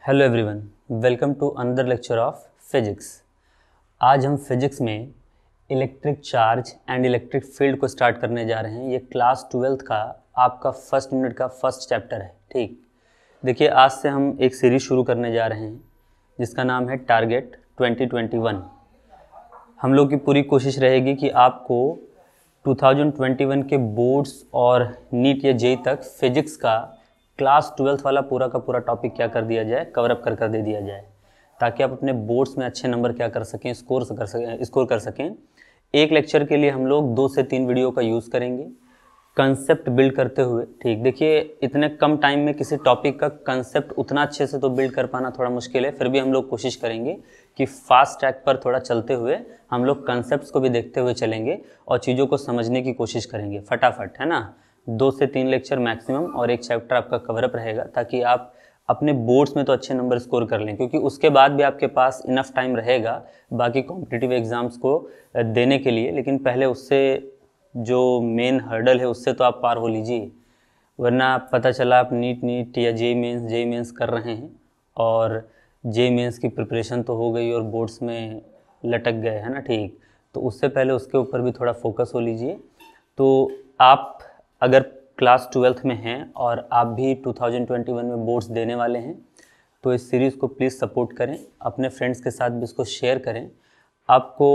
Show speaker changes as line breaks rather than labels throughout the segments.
Hello everyone, welcome to another lecture of physics. आज हम physics में electric charge and electric field को start करने जा रहे हैं। ये क्लास 12th का आपका फर्स्ट यूनिट का फर्स्ट चैप्टर है। ठीक, देखिए आज से हम एक सीरीज शुरू करने जा रहे हैं जिसका नाम है टारगेट 2021। हम लोग की पूरी कोशिश रहेगी कि आपको 2021 के बोर्ड्स और नीट या जेई तक फिजिक्स का क्लास 12th वाला पूरा का पूरा टॉपिक क्या कर दिया जाए, कवर अप कर दे दिया जाए, ताकि आप अपने बोर्ड्स में अच्छे नंबर क्या कर सकें, स्कोर कर सकें। एक लेक्चर के लिए हम लोग 2 से 3 वीडियो का यूज़ करेंगे कंसेप्ट बिल्ड करते हुए। ठीक, देखिए इतने कम टाइम में किसी टॉपिक का कंसेप्ट उतना अच्छे से तो बिल्ड कर पाना थोड़ा मुश्किल है, फिर भी हम लोग कोशिश करेंगे कि फास्ट ट्रैक पर थोड़ा चलते हुए हम लोग कंसेप्ट्स को भी देखते हुए चलेंगे और चीज़ों को समझने की कोशिश करेंगे फटाफट, है ना। 2 से 3 लेक्चर मैक्सिमम और एक चैप्टर आपका कवरअप रहेगा, ताकि आप अपने बोर्ड्स में तो अच्छे नंबर स्कोर कर लें, क्योंकि उसके बाद भी आपके पास इनफ टाइम रहेगा बाकी कॉम्पिटिटिव एग्ज़ाम्स को देने के लिए। लेकिन पहले उससे जो मेन हर्डल है उससे तो आप पार हो लीजिए, वरना पता चला आप नीट या जेई मेंस कर रहे हैं और जेई मेंस की प्रिपरेशन तो हो गई और बोर्ड्स में लटक गए, है ना। ठीक, तो उससे पहले उसके ऊपर भी थोड़ा फोकस हो लीजिए। तो आप अगर क्लास 12th में हैं और आप भी 2021 में बोर्ड्स देने वाले हैं तो इस सीरीज़ को प्लीज़ सपोर्ट करें, अपने फ्रेंड्स के साथ भी इसको शेयर करें। आपको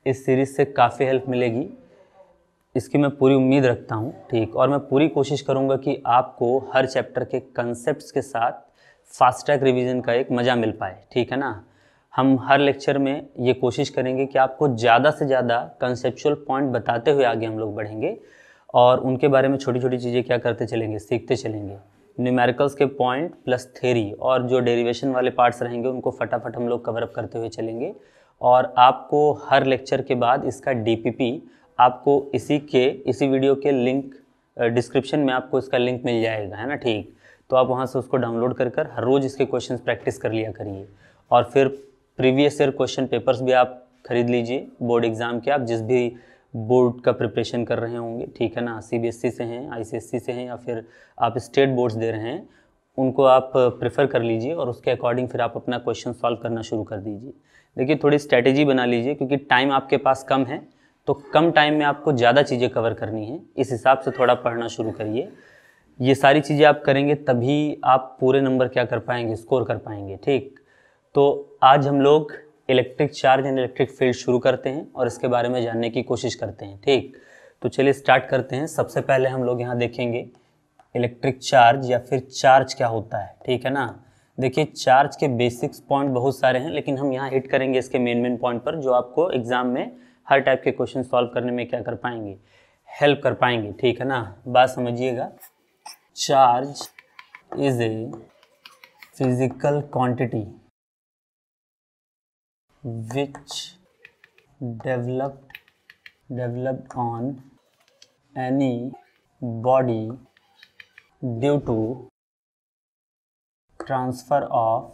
इस सीरीज़ से काफ़ी हेल्प मिलेगी, इसकी मैं पूरी उम्मीद रखता हूँ। ठीक, और मैं पूरी कोशिश करूँगा कि आपको हर चैप्टर के कंसेप्ट्स के साथ फास्ट ट्रैक रिवीजन का एक मज़ा मिल पाए, ठीक है ना। हम हर लेक्चर में ये कोशिश करेंगे कि आपको ज़्यादा से ज़्यादा कंसेप्चुअल पॉइंट बताते हुए आगे हम लोग बढ़ेंगे और उनके बारे में छोटी छोटी चीज़ें क्या करते चलेंगे, सीखते चलेंगे। न्यूमेरिकल्स के पॉइंट प्लस थ्योरी और जो डेरिवेशन वाले पार्ट्स रहेंगे उनको फटाफट हम लोग कवर अप करते हुए चलेंगे। और आपको हर लेक्चर के बाद इसका डीपीपी आपको इसी वीडियो के लिंक डिस्क्रिप्शन में आपको इसका लिंक मिल जाएगा, है ना। ठीक, तो आप वहाँ से उसको डाउनलोड कर हर रोज़ इसके क्वेश्चंस प्रैक्टिस कर लिया करिए। और फिर प्रीवियस ईयर क्वेश्चन पेपर्स भी आप खरीद लीजिए बोर्ड एग्ज़ाम के, आप जिस भी बोर्ड का प्रिपरेशन कर रहे होंगे, ठीक है ना। सीबीएसई से हैं, आईसीएसई से हैं या फिर आप स्टेट बोर्ड्स दे रहे हैं, उनको आप प्रेफर कर लीजिए और उसके अकॉर्डिंग फिर आप अपना क्वेश्चन सॉल्व करना शुरू कर दीजिए। देखिए थोड़ी स्ट्रैटेजी बना लीजिए, क्योंकि टाइम आपके पास कम है तो कम टाइम में आपको ज़्यादा चीज़ें कवर करनी है, इस हिसाब से थोड़ा पढ़ना शुरू करिए। ये सारी चीज़ें आप करेंगे तभी आप पूरे नंबर क्या कर पाएंगे, स्कोर कर पाएंगे। ठीक, तो आज हम लोग electric charge and electric field शुरू करते हैं और इसके बारे में जानने की कोशिश करते हैं। ठीक, तो चलिए स्टार्ट करते हैं। सबसे पहले हम लोग यहाँ देखेंगे इलेक्ट्रिक चार्ज या फिर चार्ज क्या होता है, ठीक है ना। देखिए चार्ज के बेसिक्स पॉइंट बहुत सारे हैं, लेकिन हम यहाँ हिट करेंगे इसके मेन पॉइंट पर, जो आपको एग्जाम में हर टाइप के क्वेश्चन सॉल्व करने में क्या कर पाएंगे, हेल्प कर पाएंगे, ठीक है ना। बात समझिएगा। Charge is a physical quantity which developed on any body due to transfer of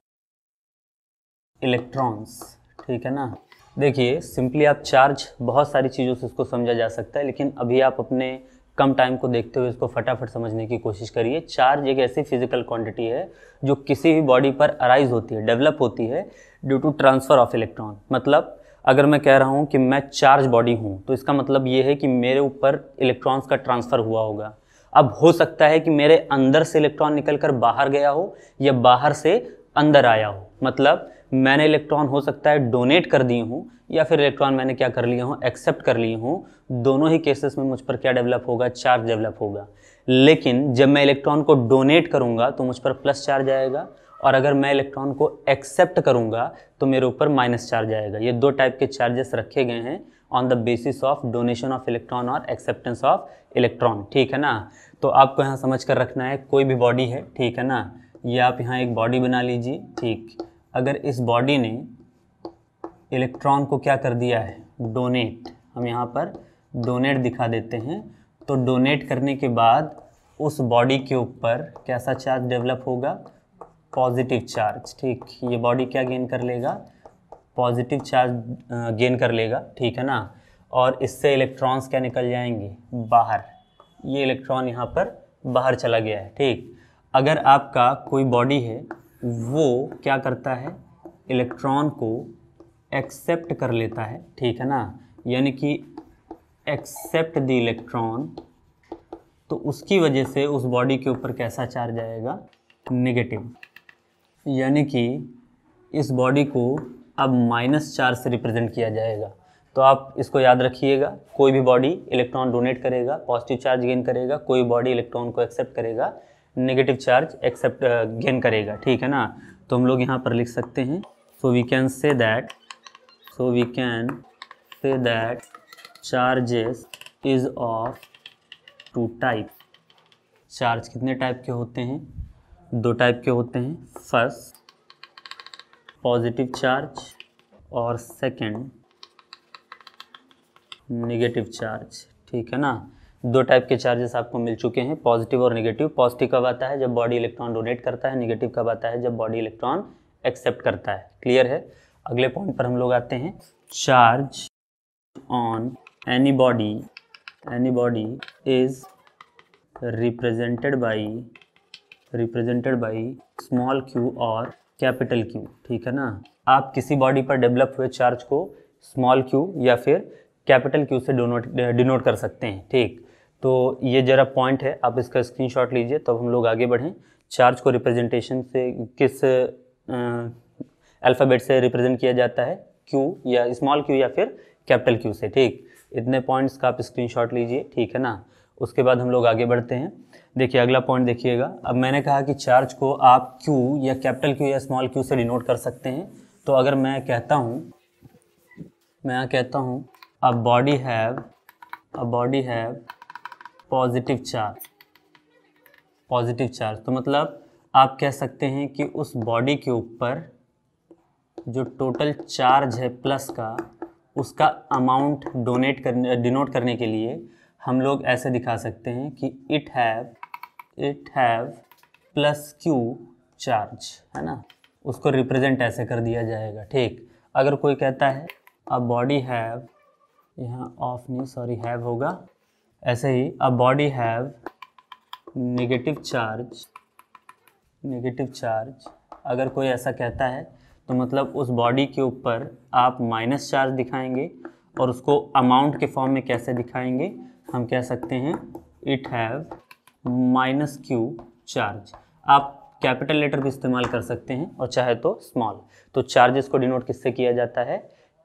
electrons, ठीक है ना। देखिए सिंपली आप चार्ज बहुत सारी चीज़ों से इसको समझा जा सकता है, लेकिन अभी आप अपने कम टाइम को देखते हुए इसको फटाफट समझने की कोशिश करिए। चार्ज एक ऐसी फिजिकल क्वांटिटी है जो किसी भी बॉडी पर अराइज होती है, डेवलप होती है due to transfer of electron. मतलब अगर मैं कह रहा हूँ कि मैं चार्ज बॉडी हूँ तो इसका मतलब ये है कि मेरे ऊपर इलेक्ट्रॉन्स का ट्रांसफ़र हुआ होगा। अब हो सकता है कि मेरे अंदर से इलेक्ट्रॉन निकल कर बाहर गया हो या बाहर से अंदर आया हो। मतलब मैंने इलेक्ट्रॉन हो सकता है डोनेट कर दिए हूँ या फिर इलेक्ट्रॉन मैंने क्या कर लिया हूँ, एक्सेप्ट कर लिए हूँ। दोनों ही केसेस में मुझ पर क्या डेवलप होगा, चार्ज डेवलप होगा। लेकिन जब मैं इलेक्ट्रॉन को डोनेट करूँगा तो मुझ पर प्लस चार्ज आएगा, और अगर मैं इलेक्ट्रॉन को एक्सेप्ट करूँगा तो मेरे ऊपर माइनस चार्ज आएगा। ये 2 टाइप के चार्जेस रखे गए हैं on the basis of donation of electron और एक्सेप्टेंस ऑफ इलेक्ट्रॉन, ठीक है ना। तो आपको यहाँ समझ कर रखना है, कोई भी बॉडी है, ठीक है ना, ये आप यहाँ एक बॉडी बना लीजिए। ठीक, अगर इस बॉडी ने इलेक्ट्रॉन को क्या कर दिया है, डोनेट, हम यहाँ पर डोनेट दिखा देते हैं, तो डोनेट करने के बाद उस बॉडी के ऊपर कैसा चार्ज डेवलप होगा, पॉजिटिव चार्ज। ठीक, ये बॉडी क्या गेन कर लेगा, पॉजिटिव चार्ज गेन कर लेगा, ठीक है ना। और इससे इलेक्ट्रॉन्स क्या निकल जाएंगे, बाहर। ये इलेक्ट्रॉन यहाँ पर बाहर चला गया है। ठीक, अगर आपका कोई बॉडी है वो क्या करता है, इलेक्ट्रॉन को एक्सेप्ट कर लेता है, ठीक है ना, यानी कि एक्सेप्ट द इलेक्ट्रॉन, तो उसकी वजह से उस बॉडी के ऊपर कैसा चार्ज आएगा, नेगेटिव, यानी कि इस बॉडी को अब माइनस चार्ज से रिप्रेजेंट किया जाएगा। तो आप इसको याद रखिएगा, कोई भी बॉडी इलेक्ट्रॉन डोनेट करेगा पॉजिटिव चार्ज गेन करेगा, कोई बॉडी इलेक्ट्रॉन को एक्सेप्ट करेगा नेगेटिव चार्ज एक्सेप्ट गेन करेगा, ठीक है ना। तो हम लोग यहाँ पर लिख सकते हैं, so we can say that charges is of two type. Charge कितने टाइप के होते हैं, दो टाइप के होते हैं, फर्स्ट पॉजिटिव चार्ज और सेकंड नेगेटिव चार्ज, ठीक है ना। दो टाइप के चार्जेस आपको मिल चुके हैं, पॉजिटिव और नेगेटिव। पॉजिटिव कब आता है, जब बॉडी इलेक्ट्रॉन डोनेट करता है, नेगेटिव कब आता है, जब बॉडी इलेक्ट्रॉन एक्सेप्ट करता है। क्लियर है। अगले पॉइंट पर हम लोग आते हैं, charge on any body is represented by small Q और कैपिटल क्यू, ठीक है ना। आप किसी बॉडी पर डेवलप हुए चार्ज को स्मॉल क्यू या फिर कैपिटल क्यू से डिनोट कर सकते हैं, ठीक। तो ये जरा पॉइंट है, आप इसका स्क्रीनशॉट लीजिए, तब हम लोग आगे बढ़ें। चार्ज को रिप्रेजेंटेशन से किस अल्फ़ाबेट से रिप्रेजेंट किया जाता है, क्यू या स्मॉल क्यू या फिर कैपिटल क्यू से, ठीक। इतने पॉइंट्स का आप स्क्रीनशॉट लीजिए, ठीक है ना। उसके बाद हम लोग आगे बढ़ते हैं। देखिए अगला पॉइंट देखिएगा, अब मैंने कहा कि चार्ज को आप क्यू या कैपिटल क्यू या स्मॉल क्यू से डिनोट कर सकते हैं। तो अगर मैं यहाँ कहता हूँ a body have positive charge, तो मतलब आप कह सकते हैं कि उस बॉडी के ऊपर जो टोटल चार्ज है प्लस का, उसका अमाउंट डिनोट करने के लिए हम लोग ऐसे दिखा सकते हैं कि it have plus Q charge, है ना। उसको रिप्रेजेंट ऐसे कर दिया जाएगा, ठीक। अगर कोई कहता है अ बॉडी हैव, यहाँ ऑफ नहीं सॉरी हैव होगा, ऐसे ही a body have negative charge, अगर कोई ऐसा कहता है तो मतलब उस बॉडी के ऊपर आप माइनस चार्ज दिखाएंगे, और उसको अमाउंट के फॉर्म में कैसे दिखाएंगे, हम कह सकते हैं it have minus Q charge. आप कैपिटल लेटर भी इस्तेमाल कर सकते हैं और चाहे तो स्मॉल। तो चार्जेस को डिनोट किससे किया जाता है,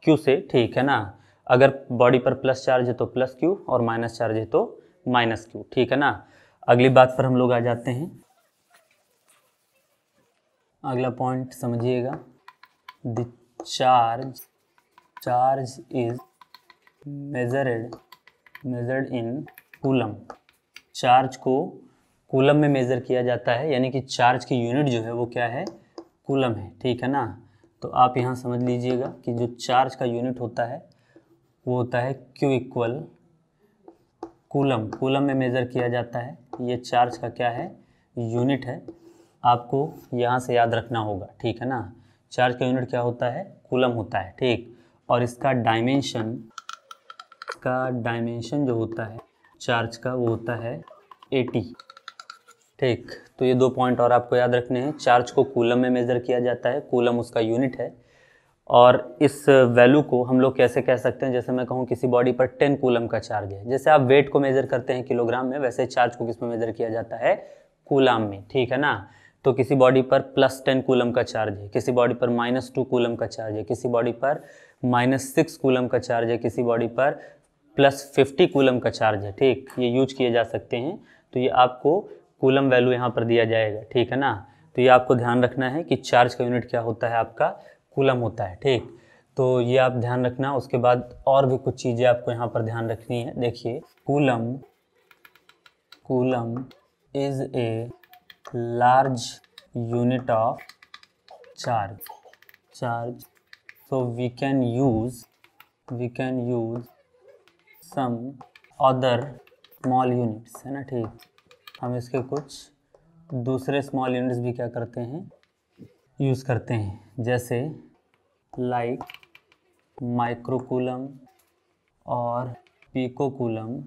क्यू से, ठीक है ना। अगर बॉडी पर प्लस चार्ज है तो प्लस क्यू और माइनस चार्ज है तो माइनस क्यू, ठीक है ना। अगली बात पर हम लोग आ जाते हैं, अगला पॉइंट समझिएगा, the charge is measured in coulomb. Charge को कूलम में मेज़र किया जाता है, यानी कि चार्ज की यूनिट जो है वो क्या है, कूलम है, ठीक है ना। तो आप यहाँ समझ लीजिएगा कि जो चार्ज का यूनिट होता है वो होता है Q इक्वल कूलम में मेज़र किया जाता है। ये चार्ज का क्या है, यूनिट है, आपको यहाँ से याद रखना होगा, ठीक है ना। चार्ज का यूनिट क्या होता है, कूलम होता है, ठीक। और इसका डायमेंशन जो होता है चार्ज का वो होता है 80, ठीक। तो ये दो पॉइंट और आपको याद रखने हैं। चार्ज को कूलम में मेज़र किया जाता है, कूलम उसका यूनिट है, और इस वैल्यू को हम लोग कैसे कह सकते हैं, जैसे मैं कहूँ किसी बॉडी पर 10 कूलम का चार्ज है, जैसे आप वेट को मेज़र करते हैं किलोग्राम में, वैसे चार्ज को किस में मेज़र किया जाता है, कूलम में, ठीक है ना। तो किसी बॉडी पर +10 कूलम का चार्ज है, किसी बॉडी पर -2 कूलम का चार्ज है, किसी बॉडी पर -6 कूलम का चार्ज है, किसी बॉडी पर +50 कूलम का चार्ज है, ठीक। ये यूज किए जा सकते हैं। तो ये आपको कूलम वैल्यू यहाँ पर दिया जाएगा, ठीक है ना। तो ये आपको ध्यान रखना है कि चार्ज का यूनिट क्या होता है, आपका कूलम होता है, ठीक। तो ये आप ध्यान रखना। उसके बाद और भी कुछ चीज़ें आपको यहाँ पर ध्यान रखनी है। देखिए coulomb is a large unit of charge, so we can use some other small units, है ना, ठीक। हम इसके कुछ दूसरे स्मॉल यूनिट्स भी क्या करते हैं, यूज़ करते हैं, जैसे लाइक माइक्रोकूलम और पिकोकूलम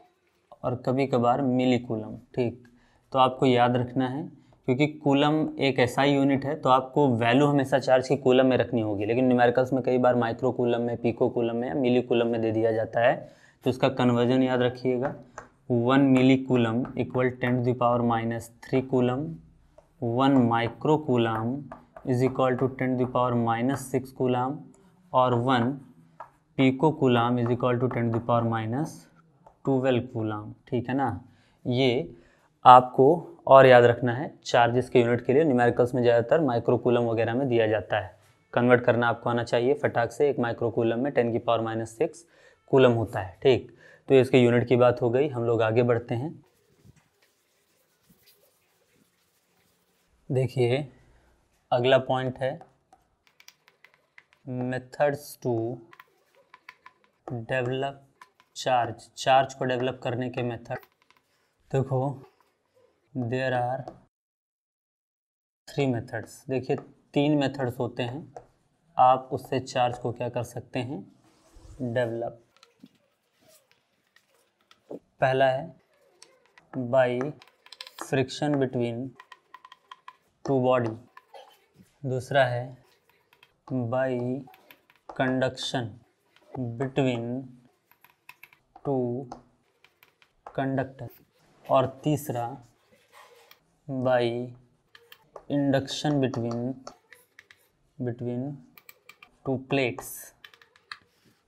और कभी कभार मिलीकूलम, ठीक। तो आपको याद रखना है क्योंकि कूलम एक ऐसा यूनिट है तो आपको वैल्यू हमेशा चार्ज की कूलम में रखनी होगी, लेकिन न्यूमेरिकल्स में कई बार माइक्रो कूलम में, पिको कूलम में या मिली कूलम में दे दिया जाता है। तो इसका कन्वर्जन याद रखिएगा, 1 milli coulomb equal 10⁻³ coulomb, 1 micro coulomb is equal to 10⁻⁻6 coulomb, और 1 pico coulomb is equal to 10⁻12 coulomb. ठीक है ना। ये आपको और याद रखना है, चार्जेस के यूनिट के लिए न्यूमेरिकल्स में ज़्यादातर माइक्रो कूलम वगैरह में दिया जाता है। कन्वर्ट करना आपको आना चाहिए फटाक से। एक माइक्रो कूलम में 10⁻⁻6 कूलम होता है। ठीक, तो इसके यूनिट की बात हो गई। हम लोग आगे बढ़ते हैं। देखिए अगला पॉइंट है methods to develop charge. Charge को डेवलप करने के मेथड। देखो देयर आर 3 मेथड्स। देखिए 3 मेथड्स होते हैं, आप उससे चार्ज को क्या कर सकते हैं, डेवलप। पहला है बाय फ्रिक्शन बिटवीन 2 बॉडी, दूसरा है बाय कंडक्शन बिटवीन 2 कंडक्टर, और तीसरा बाय इंडक्शन बिटवीन 2 प्लेट्स।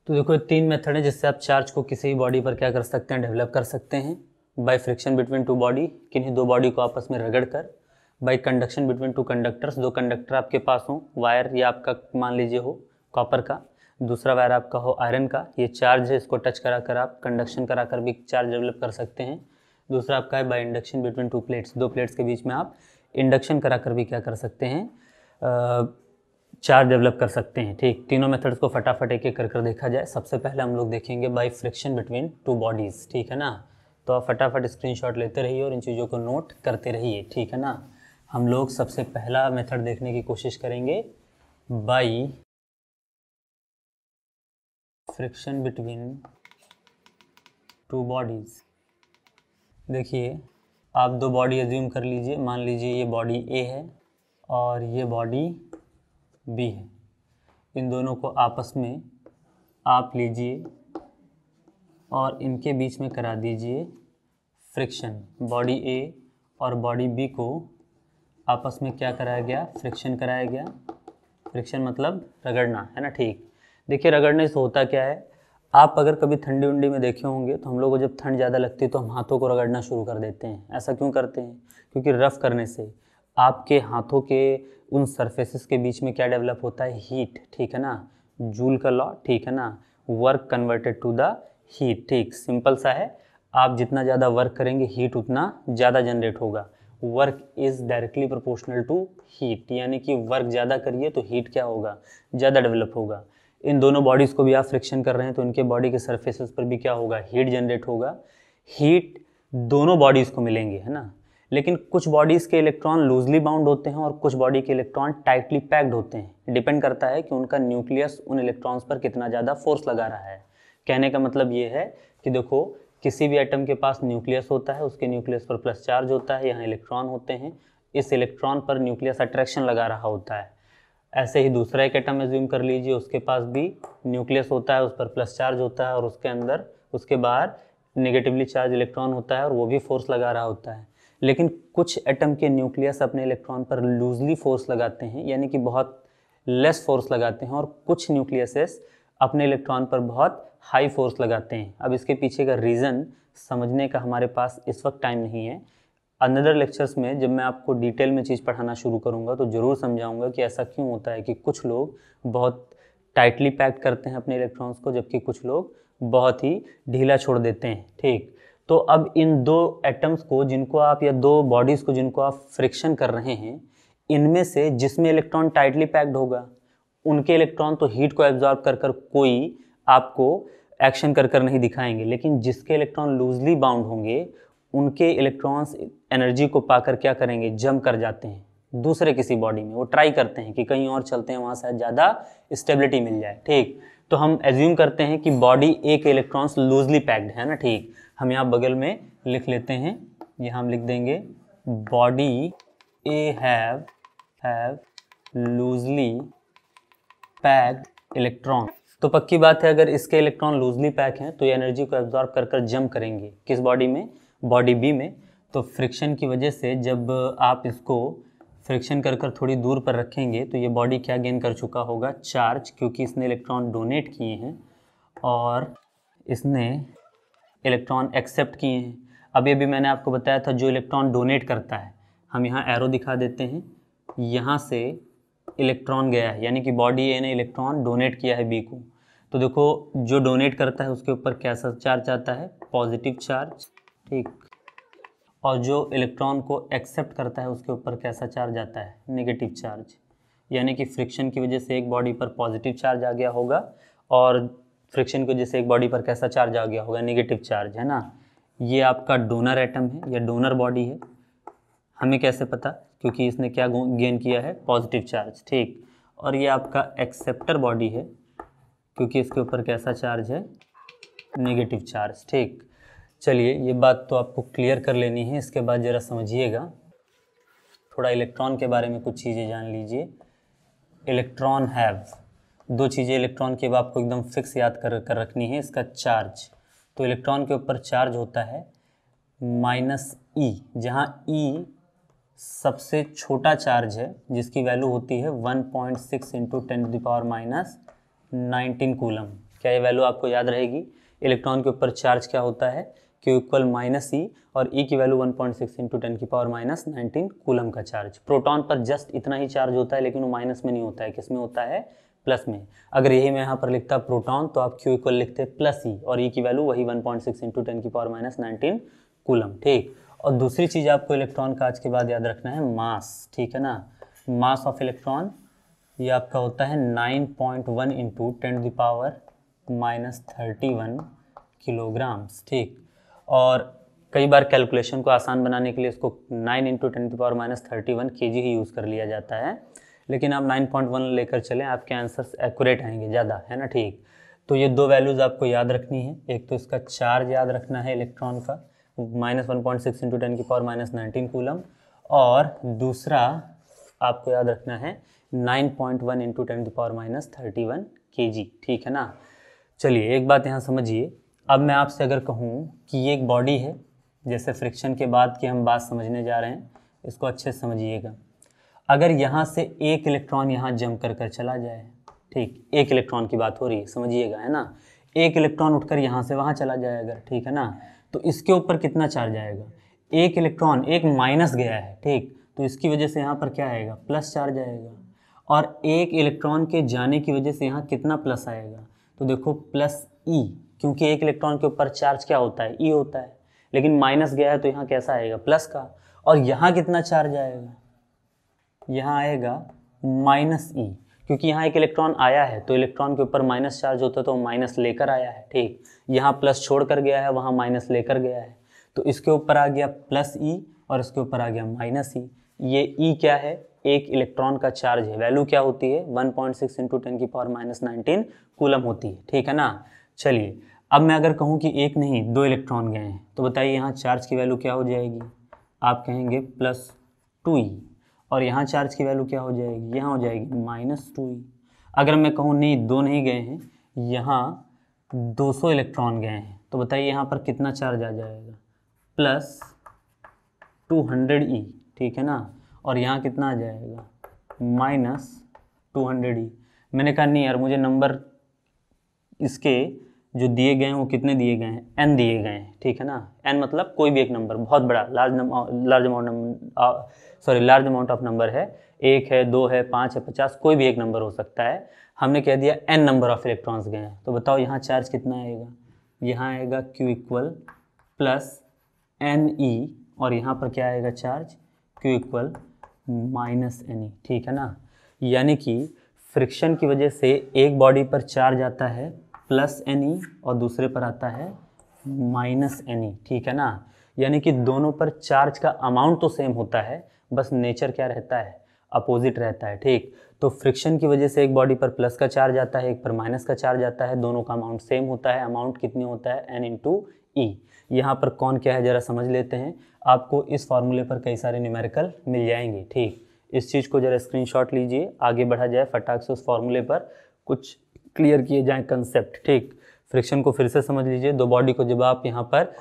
तो देखो 3 मेथड है जिससे आप चार्ज को किसी भी बॉडी पर क्या कर सकते हैं, डेवलप कर सकते हैं। बाय फ्रिक्शन बिटवीन 2 बॉडी, किन्हीं 2 बॉडी को आपस में रगड़ कर। Bye conduction between 2 conductors, 2 conductor आपके पास हो, वायर या आपका मान लीजिए हो कॉपर का, दूसरा वायर आपका हो आयरन का। ये चार्ज है, इसको टच करा कर आप कंडक्शन करा कर भी चार्ज डेवलप कर सकते हैं। दूसरा आपका है by induction between 2 plates, 2 plates के बीच में आप इंडक्शन करा कर भी क्या कर सकते हैं, चार्ज डेवलप कर सकते हैं। ठीक, तीनों मेथड्स को फटाफट एक एक कर देखा जाए। सबसे पहले हम लोग देखेंगे बाय फ्रिक्शन बिटवीन 2 बॉडीज़। ठीक है ना। तो आप फटाफट स्क्रीनशॉट लेते रहिए और इन चीज़ों को नोट करते रहिए। ठीक है ना। हम लोग सबसे पहला मेथड देखने की कोशिश करेंगे, बाय फ्रिक्शन बिटवीन 2 बॉडीज़। देखिए आप 2 बॉडी एज्यूम कर लीजिए। मान लीजिए ये बॉडी ए है और ये बॉडी बी है। इन दोनों को आपस में आप लीजिए और इनके बीच में करा दीजिए फ्रिक्शन। बॉडी ए और बॉडी बी को आपस में क्या कराया गया, फ्रिक्शन कराया गया। फ्रिक्शन मतलब रगड़ना, है ना। ठीक, देखिए रगड़ने से होता क्या है, आप अगर कभी ठंडी उंडी में देखे होंगे तो हम लोग को जब ठंड ज़्यादा लगती है तो हम हाथों को रगड़ना शुरू कर देते हैं। ऐसा क्यों करते हैं, क्योंकि रफ़ करने से आपके हाथों के उन सरफेसेस के बीच में क्या डेवलप होता है, हीट। ठीक है ना, जूल का लॉ। ठीक है ना, work converted to the heat. ठीक, सिंपल सा है, आप जितना ज़्यादा वर्क करेंगे हीट उतना ज़्यादा जनरेट होगा। Work is directly proportional to heat, यानी कि वर्क ज़्यादा करिए तो हीट क्या होगा, ज़्यादा डेवलप होगा। इन दोनों बॉडीज़ को भी आप फ्रिक्शन कर रहे हैं तो इनके बॉडी के सरफेसेस पर भी क्या होगा, हीट जनरेट होगा। हीट दोनों बॉडीज़ को मिलेंगे, है ना। लेकिन कुछ बॉडीज़ के इलेक्ट्रॉन लूजली बाउंड होते हैं और कुछ बॉडी के इलेक्ट्रॉन टाइटली पैक्ड होते हैं। डिपेंड करता है कि उनका न्यूक्लियस उन इलेक्ट्रॉन्स पर कितना ज़्यादा फोर्स लगा रहा है। कहने का मतलब ये है कि देखो किसी भी एटम के पास न्यूक्लियस होता है, उसके न्यूक्लियस पर प्लस चार्ज होता है, यहाँ इलेक्ट्रॉन होते हैं। इस इलेक्ट्रॉन पर न्यूक्लियस अट्रैक्शन लगा रहा होता है। ऐसे ही दूसरा एक एटम एज्यूम कर लीजिए, उसके पास भी न्यूक्लियस होता है, उस पर प्लस चार्ज होता है और उसके अंदर उसके बाहर नेगेटिवली चार्ज इलेक्ट्रॉन होता है और वो भी फोर्स लगा रहा होता है। लेकिन कुछ एटम के न्यूक्लियस अपने इलेक्ट्रॉन पर लूजली फोर्स लगाते हैं, यानी कि बहुत लेस फोर्स लगाते हैं, और कुछ न्यूक्लियसेस अपने इलेक्ट्रॉन पर बहुत हाई फोर्स लगाते हैं। अब इसके पीछे का रीज़न समझने का हमारे पास इस वक्त टाइम नहीं है। अनदर लेक्चर्स में जब मैं आपको डिटेल में चीज़ पढ़ाना शुरू करूँगा तो ज़रूर समझाऊंगा कि ऐसा क्यों होता है कि कुछ लोग बहुत टाइटली पैक्ड करते हैं अपने इलेक्ट्रॉन्स को, जबकि कुछ लोग बहुत ही ढीला छोड़ देते हैं। ठीक, तो अब इन 2 एटम्स को जिनको आप, या 2 बॉडीज़ को जिनको आप फ्रिक्शन कर रहे हैं, इनमें से जिसमें इलेक्ट्रॉन टाइटली पैक्ड होगा उनके इलेक्ट्रॉन तो हीट को एब्जॉर्ब कर कर कोई आपको एक्शन कर कर नहीं दिखाएंगे, लेकिन जिसके इलेक्ट्रॉन लूजली बाउंड होंगे उनके इलेक्ट्रॉन्स एनर्जी को पाकर क्या करेंगे, जम कर जाते हैं दूसरे किसी बॉडी में। वो ट्राई करते हैं कि कहीं और चलते हैं, वहाँ शायद ज़्यादा स्टेबिलिटी मिल जाए। ठीक, तो हम एज्यूम करते हैं कि बॉडी ए के इलेक्ट्रॉन्स लूजली पैक्ड है ना। ठीक, हम यहाँ बगल में लिख लेते हैं, यहाँ हम लिख देंगे body A have loosely packed electron. तो पक्की बात है, अगर इसके इलेक्ट्रॉन लूजली पैक हैं तो ये एनर्जी को एब्जॉर्ब कर कर जंप करेंगे किस बॉडी में, बॉडी बी में। तो फ्रिक्शन की वजह से जब आप इसको फ्रिक्शन कर कर थोड़ी दूर पर रखेंगे तो ये बॉडी क्या गेन कर चुका होगा, चार्ज, क्योंकि इसने इलेक्ट्रॉन डोनेट किए हैं और इसने इलेक्ट्रॉन एक्सेप्ट किए हैं। अभी अभी मैंने आपको बताया था जो इलेक्ट्रॉन डोनेट करता है, हम यहाँ एरो दिखा देते हैं, यहाँ से इलेक्ट्रॉन गया है, यानी कि बॉडी ए ने इलेक्ट्रॉन डोनेट किया है बी को। तो देखो जो डोनेट करता है उसके ऊपर कैसा चार्ज आता है, पॉजिटिव चार्ज, ठीक। और जो इलेक्ट्रॉन को एक्सेप्ट करता है उसके ऊपर कैसा चार्ज आता है, नेगेटिव चार्ज। यानी कि फ्रिक्शन की वजह से एक बॉडी पर पॉजिटिव चार्ज आ गया होगा और फ्रिक्शन की वजह से एक बॉडी पर कैसा चार्ज आ गया होगा, नेगेटिव चार्ज, है ना। ये आपका डोनर एटम है या डोनर बॉडी है। हमें कैसे पता, क्योंकि इसने क्या गेन किया है, पॉजिटिव चार्ज, ठीक। और ये आपका एक्सेप्टर बॉडी है क्योंकि इसके ऊपर कैसा चार्ज है, नेगेटिव चार्ज, ठीक। चलिए ये बात तो आपको क्लियर कर लेनी है। इसके बाद ज़रा समझिएगा, थोड़ा इलेक्ट्रॉन के बारे में कुछ चीज़ें जान लीजिए। इलेक्ट्रॉन हैव, दो चीज़ें इलेक्ट्रॉन की अब आपको एकदम फिक्स याद कर रखनी है। इसका चार्ज, तो इलेक्ट्रॉन के ऊपर चार्ज होता है -e, जहाँ e सबसे छोटा चार्ज है जिसकी वैल्यू होती है 1.6 × 10⁻⁹ कूलम। क्या ये वैल्यू आपको याद रहेगी? इलेक्ट्रॉन के ऊपर चार्ज क्या होता है, Q = -e और e की वैल्यू 1.6 × 10⁻⁹ कूलम का चार्ज। प्रोटॉन पर जस्ट इतना ही चार्ज होता है, लेकिन वो माइनस में नहीं होता है, किस में होता है, प्लस में। अगर यही मैं यहाँ पर लिखता प्रोटॉन तो आप Q = लिखते +e और e की वैल्यू वही 1.6 × 10⁻⁹ कूलम, ठीक। और दूसरी चीज़ आपको इलेक्ट्रॉन का आज के बाद याद रखना है, मास, ठीक है ना। मास ऑफ इलेक्ट्रॉन ये आपका होता है 9.1 × 10⁻31 किलोग्राम्स, ठीक। और कई बार कैलकुलेशन को आसान बनाने के लिए इसको 9 × 10⁻31 kg ही यूज़ कर लिया जाता है, लेकिन आप 9.1 लेकर चलें, आपके आंसर्स एक्यूरेट आएंगे ज़्यादा, है ना, ठीक। तो ये दो वैल्यूज़ आपको याद रखनी है। एक तो इसका चार्ज याद रखना है इलेक्ट्रॉन का, -1.6 × 10⁻⁹ कूलम, और दूसरा आपको याद रखना है 9.1 × 10⁻31 kg, ठीक है ना। चलिए एक बात यहाँ समझिए, अब मैं आपसे अगर कहूँ कि ये एक बॉडी है, जैसे फ्रिक्शन के बाद की हम बात समझने जा रहे हैं, इसको अच्छे से समझिएगा। अगर यहाँ से एक इलेक्ट्रॉन यहाँ जंप कर चला जाए, ठीक, एक इलेक्ट्रॉन की बात हो रही है, समझिएगा, है ना। एक इलेक्ट्रॉन उठकर यहाँ से वहाँ चला जाएगा, ठीक है ना, तो इसके ऊपर कितना चार्ज आएगा, एक इलेक्ट्रॉन, एक माइनस गया है, ठीक, तो इसकी वजह से यहाँ पर क्या आएगा, प्लस चार्ज आएगा। और एक इलेक्ट्रॉन के जाने की वजह से यहाँ कितना प्लस आएगा, तो देखो +e, क्योंकि एक इलेक्ट्रॉन के ऊपर चार्ज क्या होता है, e होता है, लेकिन माइनस गया है तो यहाँ कैसा आएगा, प्लस का। और यहाँ कितना चार्ज आएगा, यहाँ आएगा -e, क्योंकि यहाँ एक इलेक्ट्रॉन आया है तो इलेक्ट्रॉन के ऊपर माइनस चार्ज होता है तो माइनस लेकर आया है, ठीक। यहाँ प्लस छोड़ कर गया है, वहाँ माइनस लेकर गया है, तो इसके ऊपर आ गया +e और इसके ऊपर आ गया -e। ये e क्या है, एक इलेक्ट्रॉन का चार्ज है, वैल्यू क्या होती है, 1.6 × 10⁻⁹ कूलम होती है, ठीक है ना। चलिए अब मैं अगर कहूँ कि एक नहीं दो इलेक्ट्रॉन गए हैं, तो बताइए यहाँ चार्ज की वैल्यू क्या हो जाएगी, आप कहेंगे +2e, और यहाँ चार्ज की वैल्यू क्या हो जाएगी, यहाँ हो जाएगी -2e। अगर मैं कहूँ नहीं दो नहीं गए हैं, यहाँ 200 इलेक्ट्रॉन गए हैं, तो बताइए यहाँ पर कितना चार्ज आ जाएगा, +200e, ठीक है ना। और यहाँ कितना आ जाएगा, -200e। मैंने कहा नहीं यार, मुझे नंबर इसके जो दिए गए हैं वो कितने दिए गए हैं, n दिए गए हैं, ठीक है ना। n मतलब कोई भी एक नंबर, बहुत बड़ा, लार्ज अमाउंट ऑफ नंबर है, 1 है, 2 है, 5 है, 50, कोई भी एक नंबर हो सकता है। हमने कह दिया n नंबर ऑफ इलेक्ट्रॉन्स गए हैं, तो बताओ यहाँ चार्ज कितना आएगा, यहाँ आएगा Q = +ne, और यहाँ पर क्या आएगा चार्ज, Q = -ne, ठीक है ना। यानी कि फ्रिक्शन की वजह से एक बॉडी पर चार्ज आता है +ne और दूसरे पर आता है -ne, ठीक है ना। यानी कि दोनों पर चार्ज का अमाउंट तो सेम होता है, बस नेचर क्या रहता है, अपोजिट रहता है, ठीक। तो फ्रिक्शन की वजह से एक बॉडी पर प्लस का चार्ज आता है, एक पर माइनस का चार्ज आता है, दोनों का अमाउंट सेम होता है। अमाउंट कितनी होता है, n × E। यहाँ पर कौन क्या है ज़रा समझ लेते हैं। आपको इस फॉर्मूले पर कई सारे न्यूमेरिकल मिल जाएंगे। ठीक, इस चीज़ को ज़रा स्क्रीनशॉट लीजिए, आगे बढ़ा जाए फटाक से उस फॉर्मूले पर, कुछ क्लियर किए जाएँ कंसेप्ट। ठीक, फ्रिक्शन को फिर से समझ लीजिए। दो बॉडी को जब आप यहाँ पर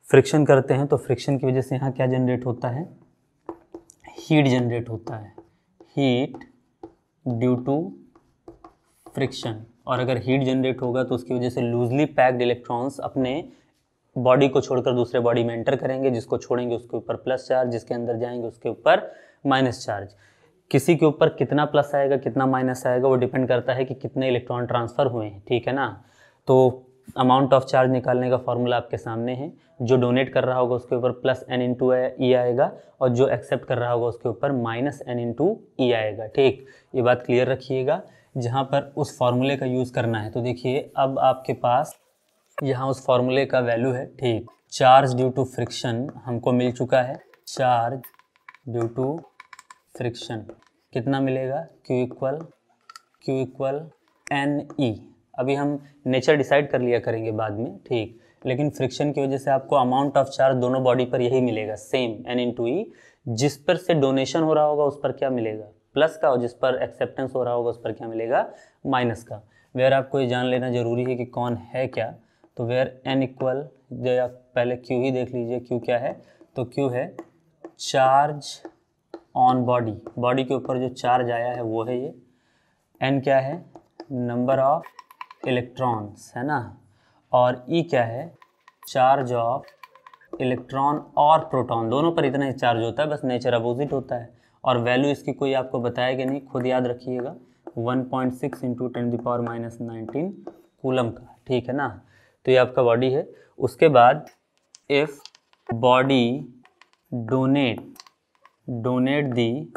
फ्रिक्शन करते हैं तो फ्रिक्शन की वजह से यहाँ क्या जनरेट होता है, हीट जनरेट होता है, हीट ड्यू टू फ्रिक्शन। और अगर हीट जनरेट होगा तो उसकी वजह से लूजली पैक्ड इलेक्ट्रॉन्स अपने बॉडी को छोड़कर दूसरे बॉडी में एंटर करेंगे, जिसको छोड़ेंगे उसके ऊपर प्लस चार्ज, जिसके अंदर जाएंगे उसके ऊपर माइनस चार्ज। किसी के ऊपर कितना प्लस आएगा कितना माइनस आएगा वो डिपेंड करता है कि कितने इलेक्ट्रॉन ट्रांसफ़र हुए हैं। ठीक है ना। तो अमाउंट ऑफ चार्ज निकालने का फॉर्मूला आपके सामने है। जो डोनेट कर रहा होगा उसके ऊपर प्लस n इंटू ई आएगा, और जो एक्सेप्ट कर रहा होगा उसके ऊपर माइनस n इंटू ई आएगा। ठीक, ये बात क्लियर रखिएगा। जहाँ पर उस फॉर्मूले का यूज़ करना है तो देखिए अब आपके पास यहाँ उस फॉर्मूले का वैल्यू है। ठीक, चार्ज ड्यू टू फ्रिक्शन हमको मिल चुका है। चार्ज ड्यू टू फ्रिक्शन कितना मिलेगा, Q इक्वल NE। अभी हम नेचर डिसाइड कर लिया करेंगे बाद में। ठीक, लेकिन फ्रिक्शन की वजह से आपको अमाउंट ऑफ चार्ज दोनों बॉडी पर यही मिलेगा, सेम N इंटू ई। जिस पर से डोनेशन हो रहा होगा उस पर क्या मिलेगा, प्लस का, और जिस पर एक्सेप्टेंस हो रहा होगा उस पर क्या मिलेगा, माइनस का। वेयर आपको ये जान लेना जरूरी है कि कौन है क्या। तो वेयर N इक्वल, जो आप पहले Q ही देख लीजिए, Q क्या है, तो Q है चार्ज ऑन बॉडी, बॉडी के ऊपर जो चार्ज आया है वो है ये। N क्या है, नंबर ऑफ इलेक्ट्रॉन्स, है ना। और E क्या है, चार्ज ऑफ इलेक्ट्रॉन और प्रोटॉन, दोनों पर इतना ही चार्ज होता है, बस नेचर अपोजिट होता है। और वैल्यू इसकी कोई आपको बताएगा नहीं, खुद याद रखिएगा, 1.6 इंटू 10⁻⁹ कूलम का। ठीक है ना। तो ये आपका बॉडी है। उसके बाद if body donate the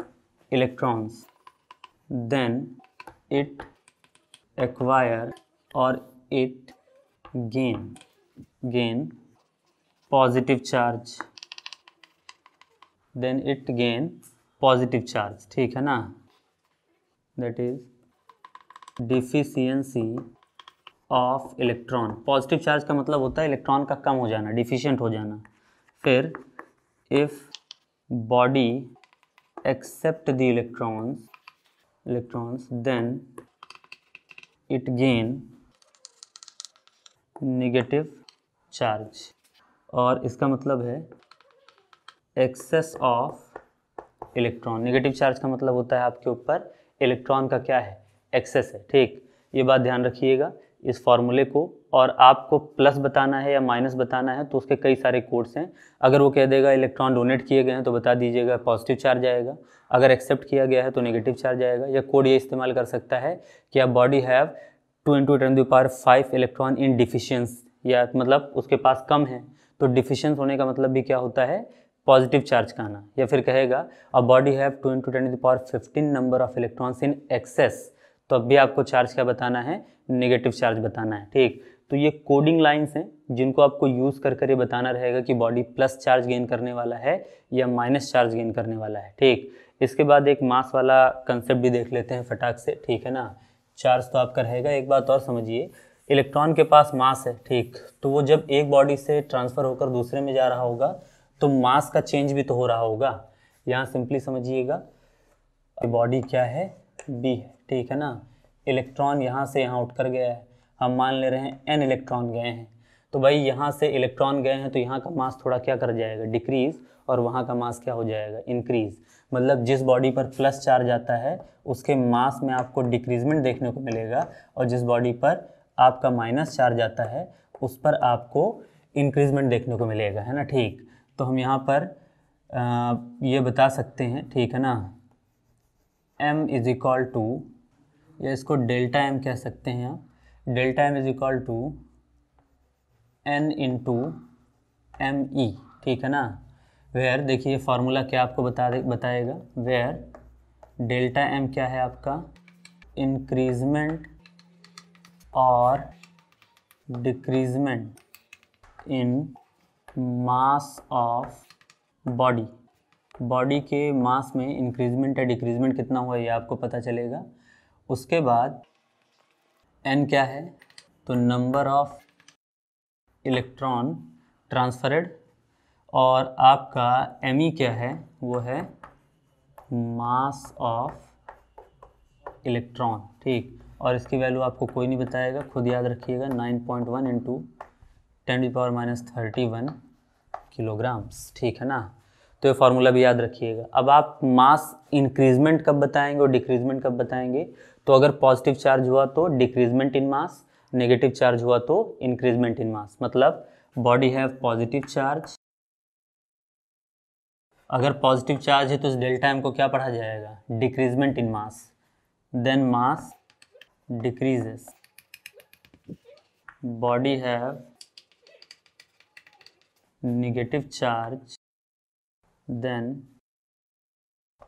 electrons then it acquire और it gain positive charge, then it gain positive charge. ठीक है ना। That is deficiency of electron. Positive charge का मतलब होता है इलेक्ट्रॉन का कम हो जाना, डिफिशिएंट हो जाना। फिर if body accept the electrons then it gain negative charge. और इसका मतलब है excess of electron. Negative charge का मतलब होता है आपके ऊपर इलेक्ट्रॉन का क्या है, एक्सेस है। ठीक, ये बात ध्यान रखिएगा इस फॉर्मूले को। और आपको प्लस बताना है या माइनस बताना है तो उसके कई सारे कोड्स हैं। अगर वो कह देगा इलेक्ट्रॉन डोनेट किए गए हैं तो बता दीजिएगा पॉजिटिव चार्ज आएगा, अगर एक्सेप्ट किया गया है तो नेगेटिव चार्ज आएगा। या कोड ये इस्तेमाल कर सकता है कि आप बॉडी हैव 2 × 10⁵ इलेक्ट्रॉन इन डिफिशियंस, या मतलब उसके पास कम है, तो डिफिशियंस होने का मतलब भी क्या होता है, पॉजिटिव चार्ज का आना। या फिर कहेगा अ body have 2 × 10⁻15 number of electrons in excess, तो अब भी आपको चार्ज क्या बताना है, नेगेटिव चार्ज बताना है। ठीक, तो ये कोडिंग लाइंस हैं जिनको आपको यूज़ कर ये बताना रहेगा कि बॉडी प्लस चार्ज गेन करने वाला है या माइनस चार्ज गेन करने वाला है। ठीक, इसके बाद एक मास वाला कंसेप्ट भी देख लेते हैं फटाक से। ठीक है ना। चार्ज तो आपका रहेगा। एक बात और समझिए, इलेक्ट्रॉन के पास मास है। ठीक, तो वो जब एक बॉडी से ट्रांसफ़र होकर दूसरे में जा रहा होगा तो मास का चेंज भी तो हो रहा होगा। यहाँ सिंपली समझिएगा, बॉडी क्या है, बी है। ठीक है ना। इलेक्ट्रॉन यहाँ से यहाँ उठ कर गया है, हम मान ले रहे हैं n इलेक्ट्रॉन गए हैं, तो भाई यहाँ से इलेक्ट्रॉन गए हैं तो यहाँ का मास थोड़ा क्या कर जाएगा, डिक्रीज़, और वहाँ का मास क्या हो जाएगा, इंक्रीज़। मतलब जिस बॉडी पर प्लस चार्ज आता है उसके मास में आपको डिक्रीजमेंट देखने को मिलेगा, और जिस बॉडी पर आपका माइनस चार्ज आता है उस पर आपको इंक्रीजमेंट देखने को मिलेगा, है ना। ठीक, तो हम यहाँ पर ये बता सकते हैं, ठीक है ना, m इज इक्वल टू, या इसको डेल्टा m कह सकते हैं आप, delta m is equal to n into m e. ठीक है ना। वेयर देखिए फार्मूला क्या आपको बताएगा, वेयर डेल्टा m क्या है आपका, इंक्रीजमेंट और decreasement in mass of body. Body के मास में इंक्रीजमेंट या डिक्रीजमेंट कितना हुआ ये आपको पता चलेगा। उसके बाद n क्या है, तो नंबर ऑफ इलेक्ट्रॉन ट्रांसफरेड, और आपका एम क्या है, वो है मास ऑफ इलेक्ट्रॉन, ठीक। और इसकी वैल्यू आपको कोई नहीं बताएगा, खुद याद रखिएगा, 9.1 इंटू 10⁻31 किलोग्राम्स, ठीक है ना। तो ये फार्मूला भी याद रखिएगा। अब आप मास इंक्रीजमेंट कब बताएंगे और डिक्रीजमेंट कब बताएंगे? तो अगर पॉजिटिव चार्ज हुआ तो decrement in mass, negative charge हुआ तो इंक्रीजमेंट इन मास। मतलब बॉडी हैव पॉजिटिव चार्ज, अगर पॉजिटिव चार्ज है तो इस डेल्टा एम को क्या पढ़ा जाएगा? Decrement in mass, then mass decreases, body have negative charge, then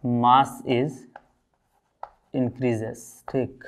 mass is increases, ठीक।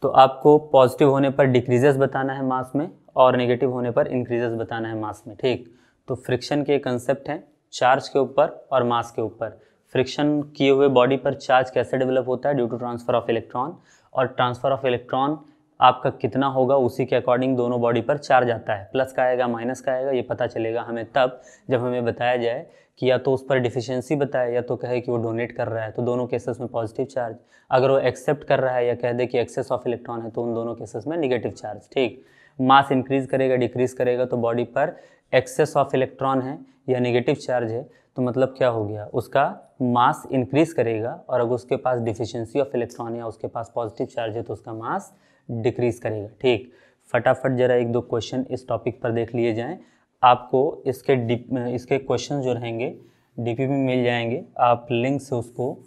तो आपको पॉजिटिव होने पर डिक्रीजेस बताना है मास में और नेगेटिव होने पर इंक्रीजेस बताना है मास में, ठीक। तो फ्रिक्शन के कंसेप्ट हैं चार्ज के ऊपर और मास के ऊपर। फ्रिक्शन किए हुए बॉडी पर चार्ज कैसे डेवलप होता है? Due to transfer of electron, और ट्रांसफर ऑफ इलेक्ट्रॉन आपका कितना होगा उसी के अकॉर्डिंग दोनों बॉडी पर चार्ज आता है। प्लस का आएगा माइनस का आएगा, ये पता चलेगा हमें तब जब हमें बताया जाए कि या तो उस पर डिफिशिएंसी बताए या तो कहे कि वो डोनेट कर रहा है, तो दोनों केसेस में पॉजिटिव चार्ज। अगर वो एक्सेप्ट कर रहा है या कह दे कि एक्सेस ऑफ इलेक्ट्रॉन है, तो उन दोनों केसेस में नेगेटिव चार्ज, ठीक। मास इंक्रीज करेगा डिक्रीज करेगा, तो बॉडी पर एक्सेस ऑफ इलेक्ट्रॉन है या नेगेटिव चार्ज है, तो मतलब क्या हो गया, उसका मास इंक्रीज करेगा। और अगर उसके पास डिफिशिएंसी ऑफ इलेक्ट्रॉन या उसके पास पॉजिटिव चार्ज है तो उसका मास डिक्रीज करेगा, ठीक। फटाफट जरा एक दो क्वेश्चन इस टॉपिक पर देख लिए जाएं। आपको इसके क्वेश्चन जो रहेंगे डीपी में मिल जाएंगे, आप लिंक से उसको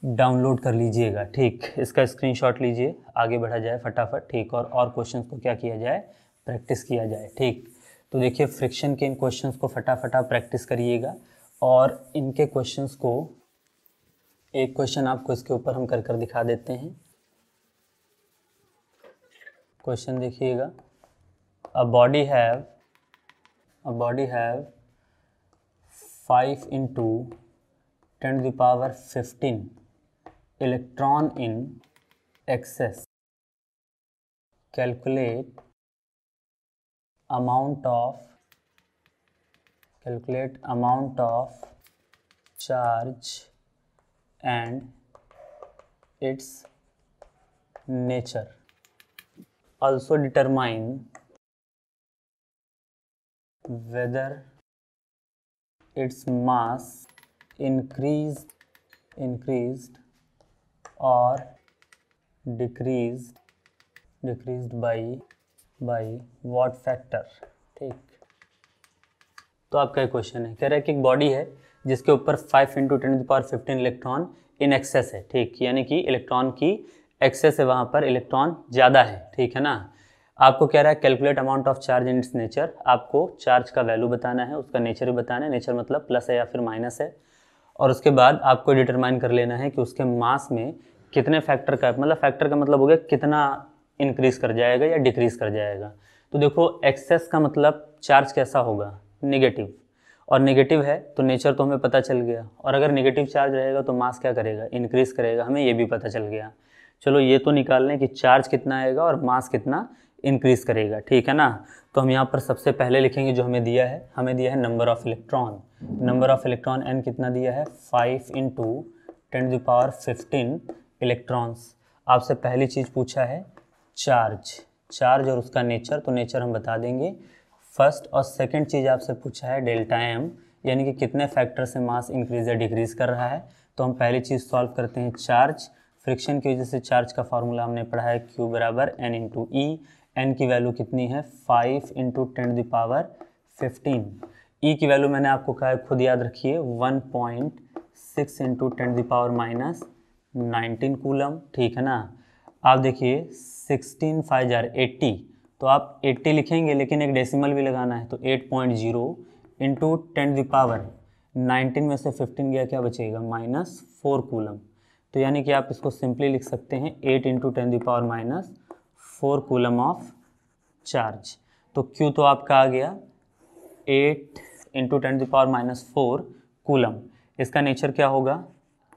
डाउनलोड कर लीजिएगा, ठीक। इसका स्क्रीनशॉट लीजिए, आगे बढ़ा जाए फटाफट, ठीक। और क्वेश्चंस को क्या किया जाए? प्रैक्टिस किया जाए, ठीक। तो देखिए फ्रिक्शन के इन क्वेश्चंस को फटाफट आप प्रैक्टिस करिएगा, और इनके क्वेश्चंस को एक क्वेश्चन आपको इसके ऊपर हम कर दिखा देते हैं। क्वेश्चन देखिएगा, अ body have 5 into 10⁻15 electron in excess. Calculate amount of charge and its nature. Also determine whether its mass increased or decreased by what factor, ठीक। तो आपका क्वेश्चन है, कह रहा है कि एक बॉडी है जिसके ऊपर 5 × 10⁻15 इलेक्ट्रॉन इन एक्सेस है, ठीक। यानी कि इलेक्ट्रॉन की एक्सेस है, वहाँ पर इलेक्ट्रॉन ज़्यादा है, ठीक है ना। आपको कह रहा है calculate amount of charge in its nature, आपको चार्ज का वैल्यू बताना है, उसका नेचर भी बताना है। नेचर मतलब प्लस है या फिर माइनस है। और उसके बाद आपको डिटरमाइन कर लेना है कि उसके मास में कितने फैक्टर का, मतलब फैक्टर का मतलब हो गया कितना इंक्रीज कर जाएगा या डिक्रीज कर जाएगा। तो देखो एक्सेस का मतलब चार्ज कैसा होगा? नेगेटिव, और नेगेटिव है तो नेचर तो हमें पता चल गया, और अगर नेगेटिव चार्ज रहेगा तो मास क्या करेगा? इंक्रीज करेगा, हमें ये भी पता चल गया। चलो ये तो निकाल लें कि चार्ज कितना आएगा और मास कितना इंक्रीज करेगा, ठीक है ना। तो हम यहाँ पर सबसे पहले लिखेंगे जो हमें दिया है number of electron. Number of electron n कितना दिया है? 5 × 10⁻15 इलेक्ट्रॉन्स। आपसे पहली चीज़ पूछा है चार्ज और उसका नेचर, तो नेचर हम बता देंगे फर्स्ट। और सेकंड चीज़ आपसे पूछा है डेल्टा एम, यानी कि कितने फैक्टर से मास इंक्रीज या डिक्रीज कर रहा है। तो हम पहली चीज़ सॉल्व करते हैं चार्ज। फ्रिक्शन की वजह से चार्ज का फार्मूला हमने पढ़ा है Q = N × E। N की वैल्यू कितनी है? 5 × 10⁻15। E की वैल्यू मैंने आपको कहा है खुद याद रखिए, 1.6 × 10⁻19 कूलम, ठीक है ना। आप देखिए 16 5 80, तो आप 80 लिखेंगे लेकिन एक डेसिमल भी लगाना है, तो 8.0 × 10⁻19 में से 15 गया, क्या बचेगा? -4 कूलम। तो यानी कि आप इसको सिंपली लिख सकते हैं 8 × 10⁻4 कूलम ऑफ चार्ज। तो Q तो आपका आ गया 8 × 10⁻4 कूलम। इसका नेचर क्या होगा?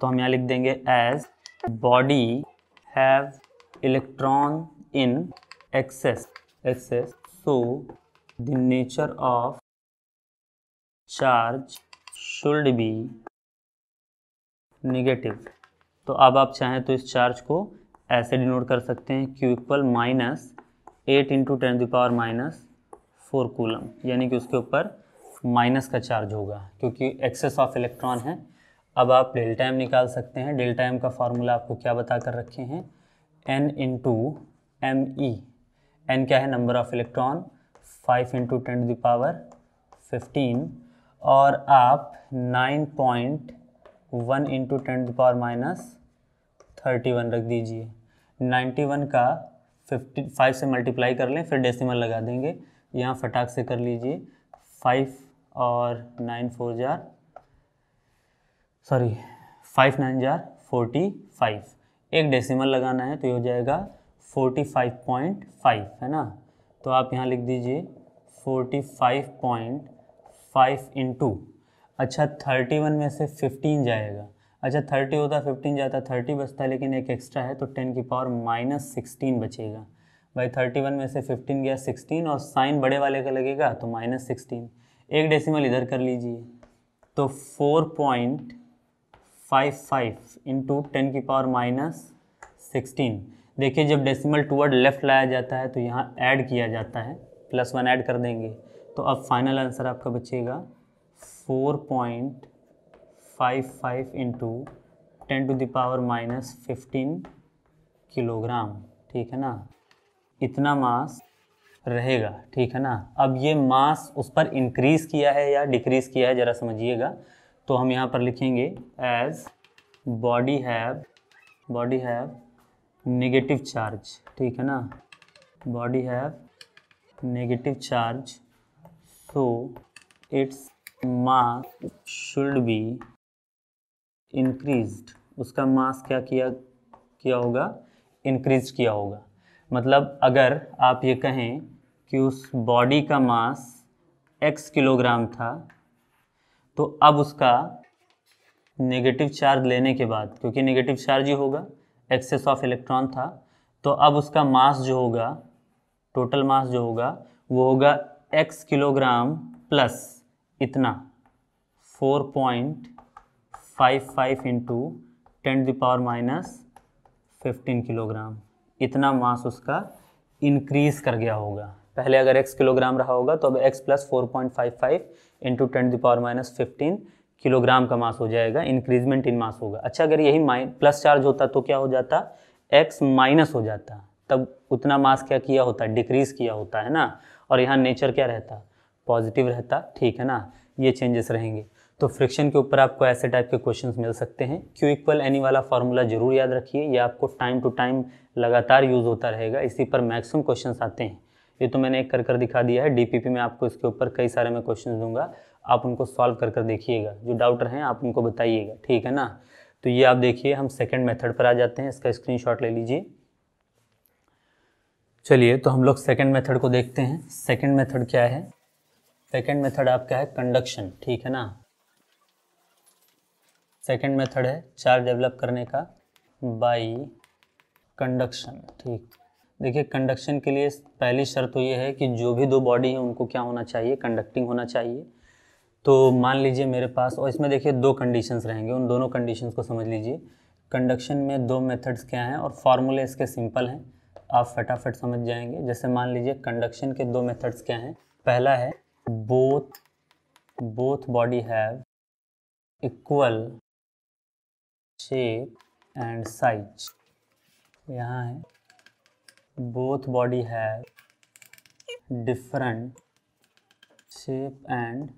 तो हम यहाँ लिख देंगे as body have electron in excess, so the nature of charge should be negative. तो अब आप चाहें तो इस चार्ज को ऐसे डिनोट कर सकते हैं, Q इक्वल -8 × 10⁻⁴ कूलम, यानी कि उसके ऊपर माइनस का चार्ज होगा क्योंकि एक्सेस ऑफ इलेक्ट्रॉन है। अब आप डेल्टा एम निकाल सकते हैं। डेल्टा एम का फार्मूला आपको क्या बता कर रखे हैं, N × ME। N क्या है, नंबर ऑफ इलेक्ट्रॉन, 5 × 10⁻15, और आप 9.1 × 10⁻31 रख दीजिए। 91 का 5 से मल्टीप्लाई कर लें, फिर डेसिमल लगा देंगे। यहाँ फटाक से कर लीजिए, 5 और 9 4 जार, सॉरी 5 9 जार 45। एक डेसिमल लगाना है तो ये हो जाएगा 45.5, है ना। तो आप यहाँ लिख दीजिए 45.5 इंटू, अच्छा 31 में से 15 जाएगा, अच्छा 30 होता 15 जाता 30 बचता है, लेकिन एक एक्स्ट्रा है तो 10⁻⁻16 बचेगा। भाई 31 में से 15 गया 16, और साइन बड़े वाले का लगेगा तो -16। एक डेसिमल इधर कर लीजिए, तो 4.55 इंटू 10⁻⁻16। देखिए जब डेसिमल टूवर्ड लेफ्ट लाया जाता है तो यहाँ ऐड किया जाता है, +1 ऐड कर देंगे, तो अब फाइनल आंसर आपका बचेगा 4.55 इंटू 10⁻⁻15 किलोग्राम, ठीक है ना। इतना मास रहेगा, ठीक है ना। अब ये मास उस पर इंक्रीज़ किया है या डिक्रीज़ किया है ज़रा समझिएगा। तो हम यहाँ पर लिखेंगे as body have negative charge, ठीक है ना, body have negative charge, so its mass should be increased. उसका मास क्या किया होगा, इंक्रीज किया होगा। मतलब अगर आप ये कहें कि उस बॉडी का मास x किलोग्राम था, तो अब उसका नेगेटिव चार्ज लेने के बाद, क्योंकि नेगेटिव चार्ज ही होगा, एक्सेस ऑफ इलेक्ट्रॉन था, तो अब उसका मास जो होगा, टोटल मास जो होगा वो होगा x किलोग्राम प्लस इतना 4.55 इंटू 10⁻⁻15 किलोग्राम। इतना मास उसका इंक्रीज़ कर गया होगा। पहले अगर x किलोग्राम रहा होगा तो अब x प्लस 4.55 इंटू 10⁻⁻15 किलोग्राम का मास हो जाएगा, इंक्रीजमेंट इन मास होगा। अच्छा अगर यही प्लस चार्ज होता तो क्या हो जाता, x माइनस हो जाता, तब उतना मास क्या किया होता, डिक्रीज़ किया होता, है ना। और यहाँ नेचर क्या रहता, पॉजिटिव रहता, ठीक है ना। ये चेंजेस रहेंगे। तो फ्रिक्शन के ऊपर आपको ऐसे टाइप के क्वेश्चंस मिल सकते हैं। Q इक्वल एनी वाला फार्मूला जरूर याद रखिए, ये आपको टाइम टू टाइम लगातार यूज़ होता रहेगा, इसी पर मैक्सिमम क्वेश्चंस आते हैं। ये तो मैंने एक कर दिखा दिया है, DPP में आपको इसके ऊपर कई सारे मैं क्वेश्चंस दूंगा, आप उनको सॉल्व कर देखिएगा, जो डाउट रहें आप उनको बताइएगा, ठीक है ना। तो ये आप देखिए, हम सेकेंड मेथड पर आ जाते हैं, इसका स्क्रीनशॉट ले लीजिए। चलिए तो हम लोग सेकेंड मेथड को देखते हैं। सेकेंड मेथड क्या है, सेकेंड मेथड आपका है कंडक्शन, ठीक है ना। सेकेंड मेथड है चार्ज डेवलप करने का बाय कंडक्शन, ठीक। देखिए कंडक्शन के लिए पहली शर्त तो ये है कि जो भी दो बॉडी है उनको क्या होना चाहिए, कंडक्टिंग होना चाहिए। तो मान लीजिए मेरे पास, और इसमें देखिए दो कंडीशंस रहेंगे, उन दोनों कंडीशंस को समझ लीजिए। कंडक्शन में दो मेथड्स क्या हैं और फार्मूले इसके सिंपल हैं, आप फटाफट समझ जाएंगे। जैसे मान लीजिए कंडक्शन के दो मेथड्स क्या हैं, पहला है both body have equal shape and size. यहाँ है both body have different shape and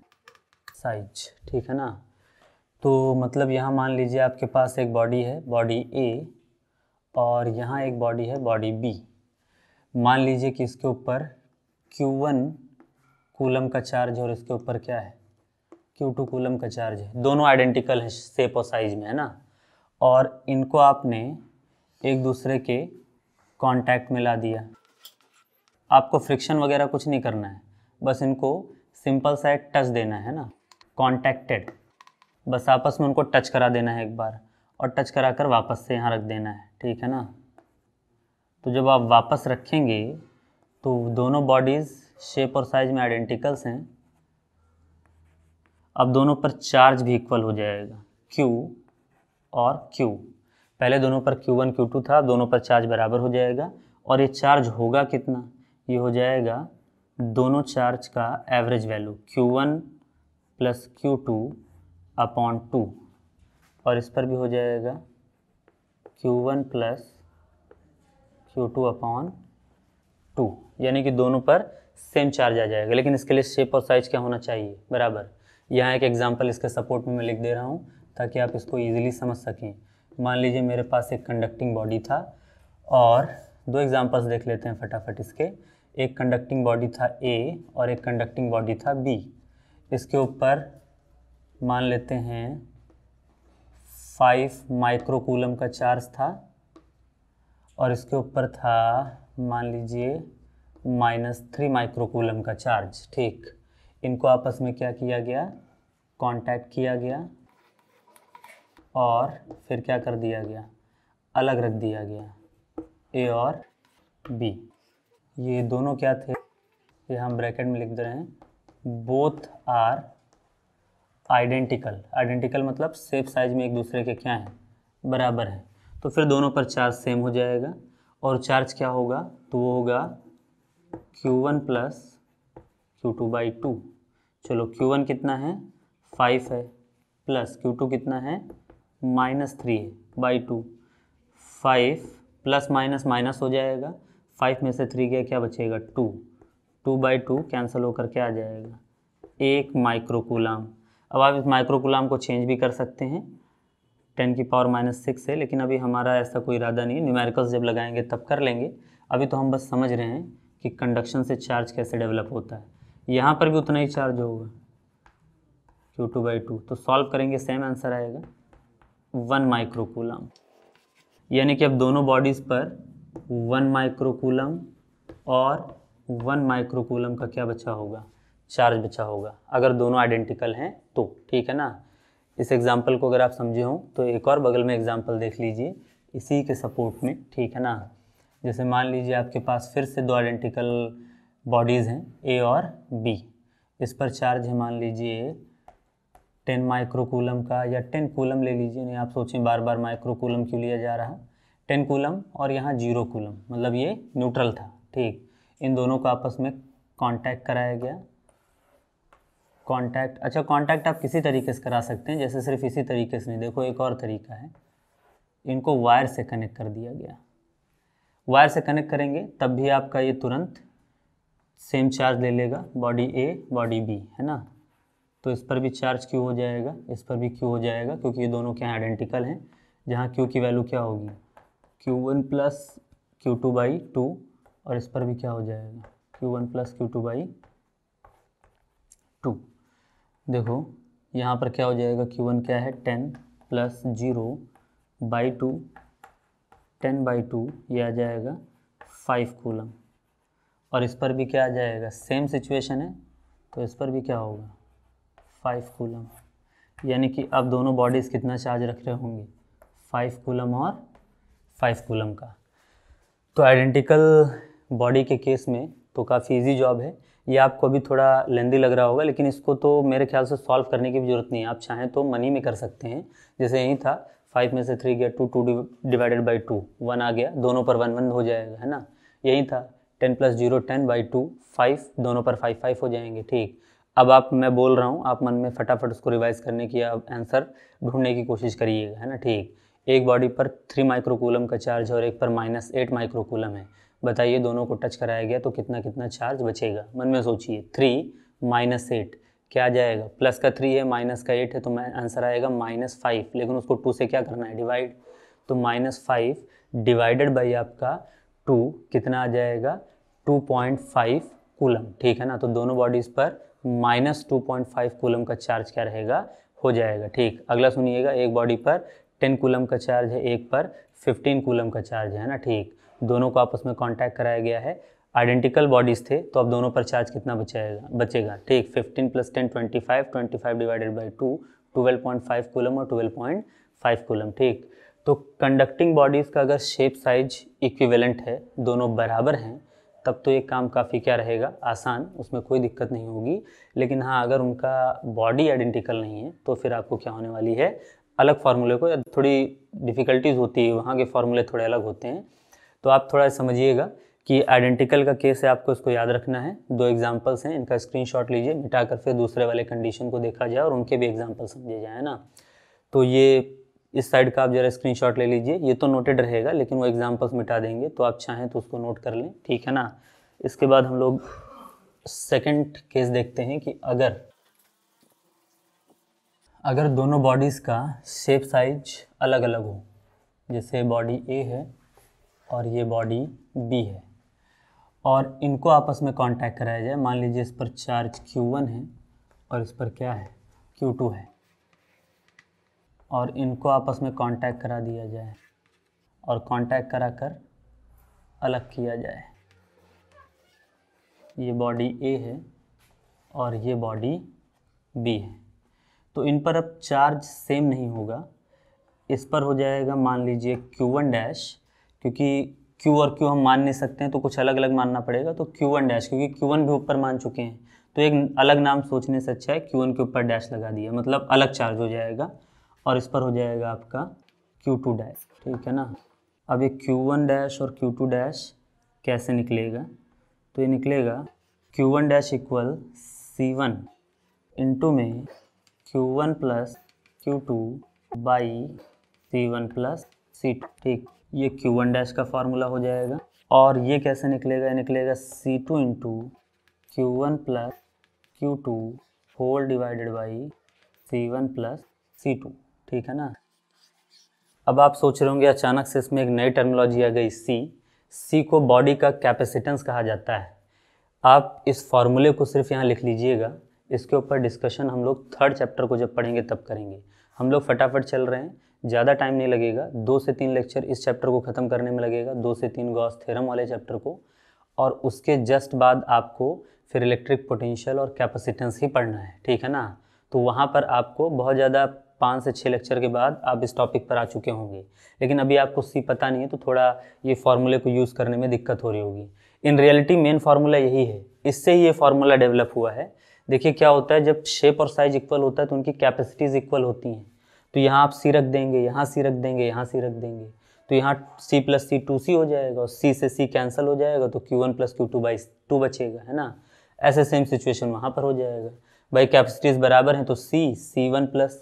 size, ठीक है ना। तो मतलब यहाँ मान लीजिए आपके पास एक बॉडी है, बॉडी A, और यहाँ एक बॉडी है, बॉडी B। मान लीजिए कि इसके ऊपर Q1 कूलम का चार्ज है और इसके ऊपर क्या है, Q2 कूलम का चार्ज है। दोनों आइडेंटिकल हैं शेप और साइज में, है ना। और इनको आपने एक दूसरे के कांटेक्ट में ला दिया। आपको फ्रिक्शन वगैरह कुछ नहीं करना है, बस इनको सिंपल सा एक टच देना है ना, कॉन्टैक्टेड, बस आपस में उनको टच करा देना है एक बार, और टच करा कर वापस से यहाँ रख देना है, ठीक है ना। तो जब आप वापस रखेंगे तो दोनों बॉडीज़ शेप और साइज में आइडेंटिकल्स हैं, अब दोनों पर चार्ज भी इक्वल हो जाएगा, Q और Q। पहले दोनों पर Q1 Q2 था, दोनों पर चार्ज बराबर हो जाएगा। और ये चार्ज होगा कितना, ये हो जाएगा दोनों चार्ज का average value Q1 plus Q2 upon 2, और इस पर भी हो जाएगा Q1 प्लस Q2 अपॉन 2, यानी कि दोनों पर सेम चार्ज आ जाएगा। लेकिन इसके लिए शेप और साइज क्या होना चाहिए, बराबर। यहाँ एक एग्जांपल इसके सपोर्ट में मैं लिख दे रहा हूँ ताकि आप इसको इजीली समझ सकें। मान लीजिए मेरे पास एक कंडक्टिंग बॉडी था, और दो एग्जांपल्स देख लेते हैं फटाफट इसके। एक कंडक्टिंग बॉडी था A और एक कंडक्टिंग बॉडी था B। इसके ऊपर मान लेते हैं 5 माइक्रोकूलम का चार्ज था, और इसके ऊपर था मान लीजिए -3 माइक्रोकूलम का चार्ज। ठीक, इनको आपस में क्या किया गया, कांटेक्ट किया गया, और फिर क्या कर दिया गया, अलग रख दिया गया, A और B। ये दोनों क्या थे, ये हम ब्रैकेट में लिख दे रहे हैं, बोथ आर आइडेंटिकल। आइडेंटिकल मतलब शेप साइज में एक दूसरे के क्या हैं, बराबर हैं। तो फिर दोनों पर चार्ज सेम हो जाएगा, और चार्ज क्या होगा, तो वो होगा Q1 प्लस Q2/2। चलो Q1 कितना है, 5 है, प्लस Q2 कितना है, -3 है बाई 2। 5 प्लस माइनस माइनस हो जाएगा, 5 में से 3 गया, क्या बचेगा 2, 2/2 कैंसिल होकर क्या आ जाएगा, 1 माइक्रोकूलम। अब आप इस माइक्रोकूलम को चेंज भी कर सकते हैं, 10⁻⁻6 है, लेकिन अभी हमारा ऐसा कोई इरादा नहीं है, न्यूमेरिकल्स जब लगाएंगे तब कर लेंगे। अभी तो हम बस समझ रहे हैं कि कंडक्शन से चार्ज कैसे डेवलप होता है। यहाँ पर भी उतना ही चार्ज होगा, Q2/2, तो सॉल्व करेंगे सेम आंसर आएगा 1 माइक्रोकूलम। यानी कि अब दोनों बॉडीज़ पर 1 माइक्रोकूलम और 1 माइक्रोकूलम का क्या बचा होगा, चार्ज बचा होगा, अगर दोनों आइडेंटिकल हैं तो। ठीक है ना। इस एग्जाम्पल को अगर आप समझे हों तो एक और बगल में एग्जाम्पल देख लीजिए इसी के सपोर्ट में। ठीक है ना। जैसे मान लीजिए आपके पास फिर से दो आइडेंटिकल बॉडीज़ हैं, A और B। इस पर चार्ज है मान लीजिए 10 माइक्रोकूलम का, या 10 कूलम ले लीजिए, नहीं आप सोचें बार बार माइक्रोकूलम क्यों लिया जा रहा, 10 कूलम और यहाँ 0 कूलम, मतलब ये न्यूट्रल था। ठीक, इन दोनों को आपस में कांटेक्ट कराया गया। कांटेक्ट, अच्छा कांटेक्ट आप किसी तरीके से करा सकते हैं, जैसे सिर्फ इसी तरीके से नहीं, देखो एक और तरीका है, इनको वायर से कनेक्ट कर दिया गया। वायर से कनेक्ट करेंगे तब भी आपका ये तुरंत सेम चार्ज ले लेगा, बॉडी A बॉडी B, है ना। तो इस पर भी चार्ज Q हो जाएगा, इस पर भी Q हो जाएगा, क्योंकि ये दोनों क्या आइडेंटिकल हैं। जहाँ Q की वैल्यू क्या होगी, Q1 प्लस Q2/2, और इस पर भी क्या हो जाएगा, Q1 प्लस Q2/2। देखो यहाँ पर क्या हो जाएगा, Q1 क्या है 10 प्लस 0/2, 10/2, ये आ जाएगा 5 कूलम। और इस पर भी क्या आ जाएगा, सेम सिचुएशन है, तो इस पर भी क्या होगा 5 कूलम। यानी कि अब दोनों बॉडीज़ कितना चार्ज रख रहे होंगे, 5 कूलम और 5 कूलम का। तो आइडेंटिकल बॉडी के केस में तो काफ़ी इजी जॉब है। ये आपको अभी थोड़ा लेंदी लग रहा होगा, लेकिन इसको तो मेरे ख्याल से सॉल्व करने की भी ज़रूरत नहीं है, आप चाहें तो मनी में कर सकते हैं। जैसे यही था, 5 में से 3 गया 2, 2/2, 1 आ गया, दोनों पर 1 1 हो जाएगा, है ना। यही था 10 प्लस 0 10/2, 5, दोनों पर 5 5 हो जाएंगे। ठीक, अब आप, मैं बोल रहा हूँ, आप मन में फटाफट उसको रिवाइज करने की, आप आंसर ढूंढने की कोशिश करिएगा, है ना। ठीक, एक बॉडी पर 3 माइक्रोकूलम का चार्ज है और एक पर -8 माइक्रोकूलम है। बताइए दोनों को टच कराया गया तो कितना कितना चार्ज बचेगा। मन में सोचिए, 3 - 8 क्या आ जाएगा, प्लस का 3 है माइनस का 8 है, तो आंसर आएगा -5, लेकिन उसको 2 से क्या करना है, डिवाइड। तो -5 डिवाइडेड बाई आपका 2 कितना आ जाएगा, 2.5 कूलम। ठीक है ना। तो दोनों बॉडीज़ पर -2.5 कूलम का चार्ज क्या रहेगा, हो जाएगा। ठीक, अगला सुनिएगा, एक बॉडी पर 10 कूलम का चार्ज है, एक पर 15 कूलम का चार्ज है ना। ठीक, दोनों को आपस में कांटेक्ट कराया गया है, आइडेंटिकल बॉडीज़ थे, तो अब दोनों पर चार्ज कितना बचेगा। ठीक, 15 + 10 25, 25 डिवाइडेड बाई 2, 12.5 कूलम और 12.5 कूलम। ठीक, तो कंडक्टिंग बॉडीज़ का अगर शेप साइज इक्विवेलेंट है, दोनों बराबर हैं, तब तो ये काम काफ़ी क्या रहेगा, आसान, उसमें कोई दिक्कत नहीं होगी। लेकिन हाँ, अगर उनका बॉडी आइडेंटिकल नहीं है तो फिर आपको क्या होने वाली है, अलग फार्मूले को, थोड़ी डिफ़िकल्टीज होती है, वहाँ के फार्मूले थोड़े अलग होते हैं। तो आप थोड़ा समझिएगा कि आइडेंटिकल का केस है, आपको इसको याद रखना है। 2 एग्जांपल्स हैं, इनका स्क्रीनशॉट लीजिए, मिटाकर फिर दूसरे वाले कंडीशन को देखा जाए और उनके भी एग्जांपल समझे जाए ना। तो ये इस साइड का आप जरा स्क्रीनशॉट ले लीजिए, ये तो नोटेड रहेगा लेकिन वो एग्जांपल्स मिटा देंगे, तो आप चाहें तो उसको नोट कर लें, ठीक है ना। इसके बाद हम लोग सेकंड केस देखते हैं कि अगर दोनों बॉडीज़ का शेप साइज अलग अलग हो, जैसे बॉडी ए है और ये बॉडी बी है, और इनको आपस में कांटेक्ट कराया जाए। मान लीजिए इस पर चार्ज Q1 है और इस पर क्या है, Q2 है, और इनको आपस में कांटेक्ट करा दिया जाए और कांटेक्ट कराकर अलग किया जाए। ये बॉडी ए है और ये बॉडी बी है, तो इन पर अब चार्ज सेम नहीं होगा। इस पर हो जाएगा मान लीजिए Q1 डैश, क्योंकि Q और Q हम मान नहीं सकते हैं तो कुछ अलग अलग मानना पड़ेगा, तो Q1 डैश, क्योंकि Q1 भी ऊपर मान चुके हैं तो एक अलग नाम सोचने से अच्छा है Q1 के ऊपर डैश लगा दिया, मतलब अलग चार्ज हो जाएगा। और इस पर हो जाएगा आपका Q2 डैश, ठीक है ना। अब ये Q1 डैश और Q2 डैश कैसे निकलेगा, तो ये निकलेगा Q1 dash equal C1 into में Q1 plus Q2 by C1 plus C2, ठीक। ये Q1 डैश का फार्मूला हो जाएगा। और ये कैसे निकलेगा, ये निकलेगा C2 into Q1 plus Q2 whole divided by C1 plus C2, ठीक है ना। अब आप सोच रहे होंगे अचानक से इसमें एक नई टर्मिनोलॉजी आ गई, सी को बॉडी का कैपेसिटेंस कहा जाता है। आप इस फॉर्मूले को सिर्फ यहाँ लिख लीजिएगा, इसके ऊपर डिस्कशन हम लोग 3rd चैप्टर को जब पढ़ेंगे तब करेंगे। हम लोग फटाफट चल रहे हैं, ज़्यादा टाइम नहीं लगेगा, 2 से 3 लेक्चर इस चैप्टर को ख़त्म करने में लगेगा, 2 से 3 गॉस थ्योरम वाले चैप्टर को, और उसके जस्ट बाद आपको फिर इलेक्ट्रिक पोटेंशियल और कैपेसिटेंस ही पढ़ना है, ठीक है ना। तो वहाँ पर आपको बहुत ज़्यादा 5 से 6 लेक्चर के बाद आप इस टॉपिक पर आ चुके होंगे, लेकिन अभी आपको सी पता नहीं है तो थोड़ा ये फार्मूले को यूज़ करने में दिक्कत हो रही होगी। इन रियलिटी मेन फार्मूला यही है, इससे ही ये फार्मूला डेवलप हुआ है। देखिए क्या होता है, जब शेप और साइज इक्वल होता है तो उनकी कैपेसिटीज़ इक्वल होती हैं। तो यहाँ आप सी रख देंगे, यहाँ सी रख देंगे, यहाँ सी रख देंगे, तो यहाँ C प्लस C 2C हो जाएगा और C से C कैंसिल हो जाएगा, तो Q1 प्लस Q2 बाई 2 बचेगा, है ना। ऐसे सेम सिचुएशन वहाँ पर हो जाएगा। भाई कैपेसिटीज़ बराबर हैं तो C1 प्लस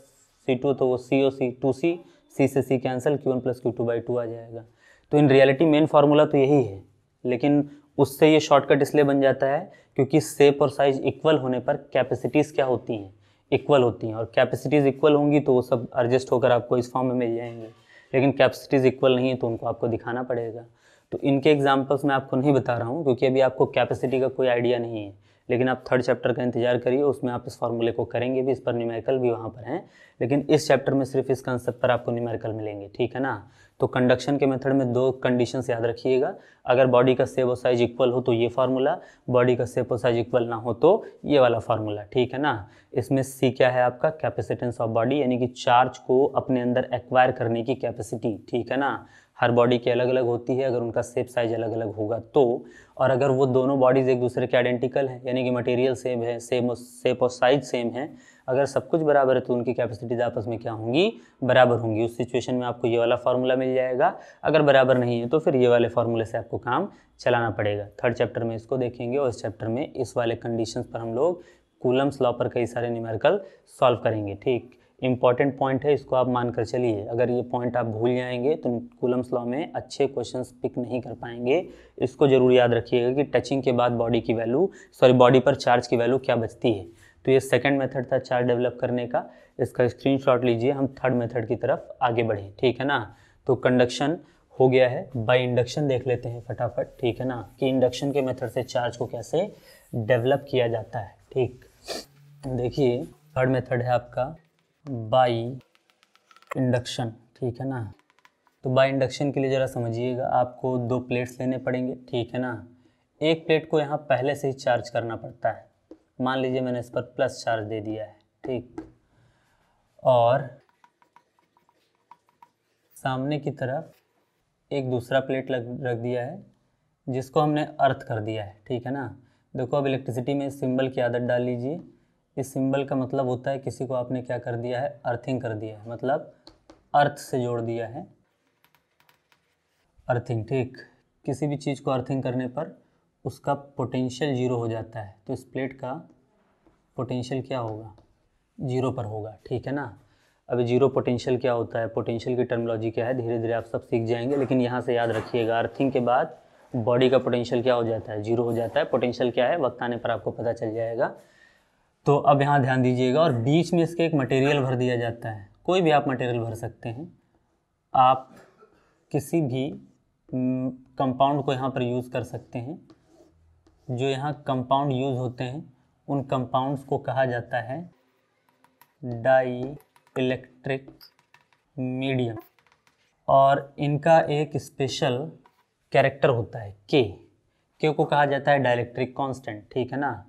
C2, तो वो C और C2C, C से C cancel, Q1 plus Q2 by 2 आ जाएगा। तो इन रियलिटी मेन फार्मूला तो यही है, लेकिन उससे ये शॉर्टकट इसलिए बन जाता है क्योंकि शेप और साइज इक्वल होने पर कैपेसिटीज़ क्या होती हैं, इक्वल होती हैं, और कैपेसिटीज़ इक्वल होंगी तो वो सब एडजस्ट होकर आपको इस फॉर्म में मिल जाएंगे। लेकिन कैपेसिटीज़ इक्वल नहीं है तो उनको आपको दिखाना पड़ेगा। तो इनके एग्जांपल्स मैं आपको नहीं बता रहा हूँ क्योंकि अभी आपको कैपेसिटी का कोई आइडिया नहीं है, लेकिन आप 3rd चैप्टर का इंतजार करिए, उसमें आप इस फार्मूले को करेंगे भी, इस पर न्यूमेरिकल भी वहाँ पर हैं, लेकिन इस चैप्टर में सिर्फ इस कंसेप्ट पर आपको न्यूमेरिकल मिलेंगे, ठीक है ना। तो कंडक्शन के मेथड में 2 कंडीशंस याद रखिएगा, अगर बॉडी का शेप और साइज इक्वल हो तो ये फार्मूला, बॉडी का शेप और साइज इक्वल ना हो तो ये वाला फार्मूला, ठीक है ना। इसमें सी क्या है आपका, कैपेसिटेंस ऑफ बॉडी, यानी कि चार्ज को अपने अंदर एक्वायर करने की कैपेसिटी, ठीक है ना। हर बॉडी की अलग अलग होती है अगर उनका शेप साइज अलग अलग होगा तो, और अगर वो दोनों बॉडीज़ एक दूसरे के आइडेंटिकल हैं, यानी कि मटेरियल सेम है, सेम शेप और साइज सेम है, अगर सब कुछ बराबर है तो उनकी कैपेसिटीज आपस में क्या होंगी, बराबर होंगी। उस सिचुएशन में आपको ये वाला फार्मूला मिल जाएगा, अगर बराबर नहीं है तो फिर ये वाले फार्मूले से आपको काम चलाना पड़ेगा। 3rd चैप्टर में इसको देखेंगे और इस चैप्टर में इस वाले कंडीशंस पर हम लोग कूलम्स लॉ पर कई सारे न्यूमेरिकल सॉल्व करेंगे, ठीक। इंपॉर्टेंट पॉइंट है, इसको आप मानकर चलिए, अगर ये पॉइंट आप भूल जाएंगे तो कूलम्स लॉ में अच्छे क्वेश्चंस पिक नहीं कर पाएंगे। इसको जरूर याद रखिएगा कि टचिंग के बाद बॉडी की वैल्यू, बॉडी पर चार्ज की वैल्यू क्या बचती है। तो ये सेकंड मेथड था चार्ज डेवलप करने का, इसका स्क्रीनशॉट लीजिए, हम 3rd मेथड की तरफ आगे बढ़े, ठीक है ना। तो कंडक्शन हो गया है, बाय इंडक्शन देख लेते हैं फटाफट, ठीक है ना, कि इंडक्शन के मेथड से चार्ज को कैसे डेवलप किया जाता है, ठीक। देखिए 3rd मेथड है आपका बाई इंडक्शन, ठीक है ना। तो बाय इंडक्शन के लिए ज़रा समझिएगा, आपको 2 प्लेट्स लेने पड़ेंगे, ठीक है ना। एक प्लेट को यहाँ पहले से ही चार्ज करना पड़ता है, मान लीजिए मैंने इस पर प्लस चार्ज दे दिया है, ठीक, और सामने की तरफ एक दूसरा प्लेट रख दिया है जिसको हमने अर्थ कर दिया है, ठीक है ना। देखो अब इलेक्ट्रिसिटी में इस सिंबल की आदत डाल लीजिए। इस सिंबल का मतलब होता है किसी को आपने क्या कर दिया है, अर्थिंग कर दिया है, मतलब अर्थ से जोड़ दिया है, अर्थिंग, ठीक। किसी भी चीज़ को अर्थिंग करने पर उसका पोटेंशियल जीरो हो जाता है, तो इस प्लेट का पोटेंशियल क्या होगा, जीरो पर होगा, ठीक है ना। अभी जीरो पोटेंशियल क्या होता है, पोटेंशियल की टर्मिनोलॉजी क्या है, धीरे धीरे आप सब सीख जाएंगे, लेकिन यहाँ से याद रखिएगा अर्थिंग के बाद बॉडी का पोटेंशियल क्या हो जाता है, जीरो हो जाता है। पोटेंशियल क्या है वक्त आने पर आपको पता चल जाएगा। तो अब यहाँ ध्यान दीजिएगा, और बीच में इसके एक मटेरियल भर दिया जाता है, कोई भी आप मटेरियल भर सकते हैं। आप किसी भी कंपाउंड को यहाँ पर यूज़ कर सकते हैं। जो यहाँ कंपाउंड यूज़ होते हैं उन कंपाउंड्स को कहा जाता है डाई इलेक्ट्रिक मीडियम, और इनका एक स्पेशल कैरेक्टर होता है के को कहा जाता है डाइलेक्ट्रिक कांस्टेंट, ठीक है ना।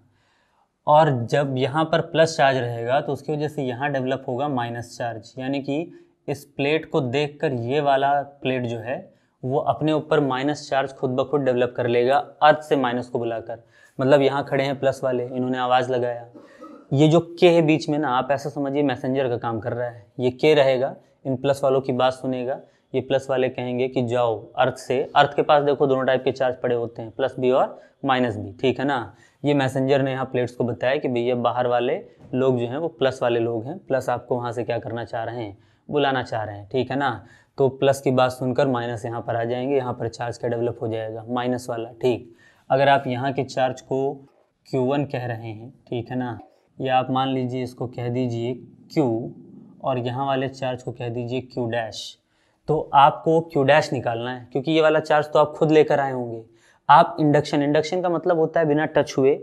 और जब यहाँ पर प्लस चार्ज रहेगा तो उसकी वजह से यहाँ डेवलप होगा माइनस चार्ज, यानी कि इस प्लेट को देखकर ये वाला प्लेट जो है वो अपने ऊपर माइनस चार्ज खुद ब खुद डेवलप कर लेगा, अर्थ से माइनस को बुलाकर। मतलब यहाँ खड़े हैं प्लस वाले, इन्होंने आवाज़ लगाया, ये जो के है बीच में ना, आप ऐसा समझिए मैसेंजर का काम कर रहा है। ये के रहेगा, इन प्लस वालों की बात सुनेगा, ये प्लस वाले कहेंगे कि जाओ अर्थ से। अर्थ के पास देखो दोनों टाइप के चार्ज पड़े होते हैं, प्लस भी और माइनस भी, ठीक है ना। ये मैसेंजर ने यहाँ प्लेट्स को बताया कि भैया बाहर वाले लोग जो हैं वो प्लस वाले लोग हैं, प्लस आपको वहाँ से क्या करना चाह रहे हैं, बुलाना चाह रहे हैं, ठीक है ना। तो प्लस की बात सुनकर माइनस यहाँ पर आ जाएंगे, यहाँ पर चार्ज का डेवलप हो जाएगा माइनस वाला, ठीक। अगर आप यहाँ के चार्ज को Q1 कह रहे हैं, ठीक है ना, या आप मान लीजिए इसको कह दीजिए Q, और यहाँ वाले चार्ज को कह दीजिए Q डैश, तो आपको Q डैश निकालना है, क्योंकि ये वाला चार्ज तो आप खुद लेकर आए होंगे। आप इंडक्शन का मतलब होता है बिना टच हुए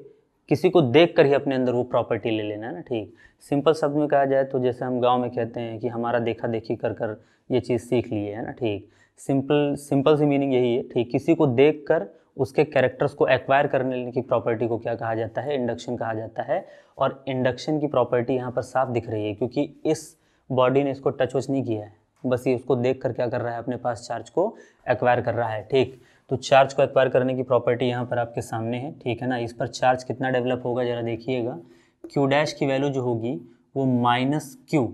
किसी को देख कर ही अपने अंदर वो प्रॉपर्टी ले लेना है ना, ठीक। सिंपल शब्द में कहा जाए तो जैसे हम गांव में कहते हैं कि हमारा देखा देखी कर कर ये चीज़ सीख ली है ना, ठीक। सिंपल सी मीनिंग यही है, ठीक। किसी को देख कर उसके कैरेक्टर्स को एक्वायर करने की प्रॉपर्टी को क्या कहा जाता है, इंडक्शन कहा जाता है। और इंडक्शन की प्रॉपर्टी यहाँ पर साफ दिख रही है, क्योंकि इस बॉडी ने इसको टच वच नहीं किया है, बस ये उसको देख कर क्या कर रहा है, अपने पास चार्ज को एक्वायर कर रहा है, ठीक। तो चार्ज को एक्वायर करने की प्रॉपर्टी यहाँ पर आपके सामने है, ठीक है ना। इस पर चार्ज कितना डेवलप होगा ज़रा देखिएगा। Q डैश की वैल्यू जो होगी वो माइनस क्यू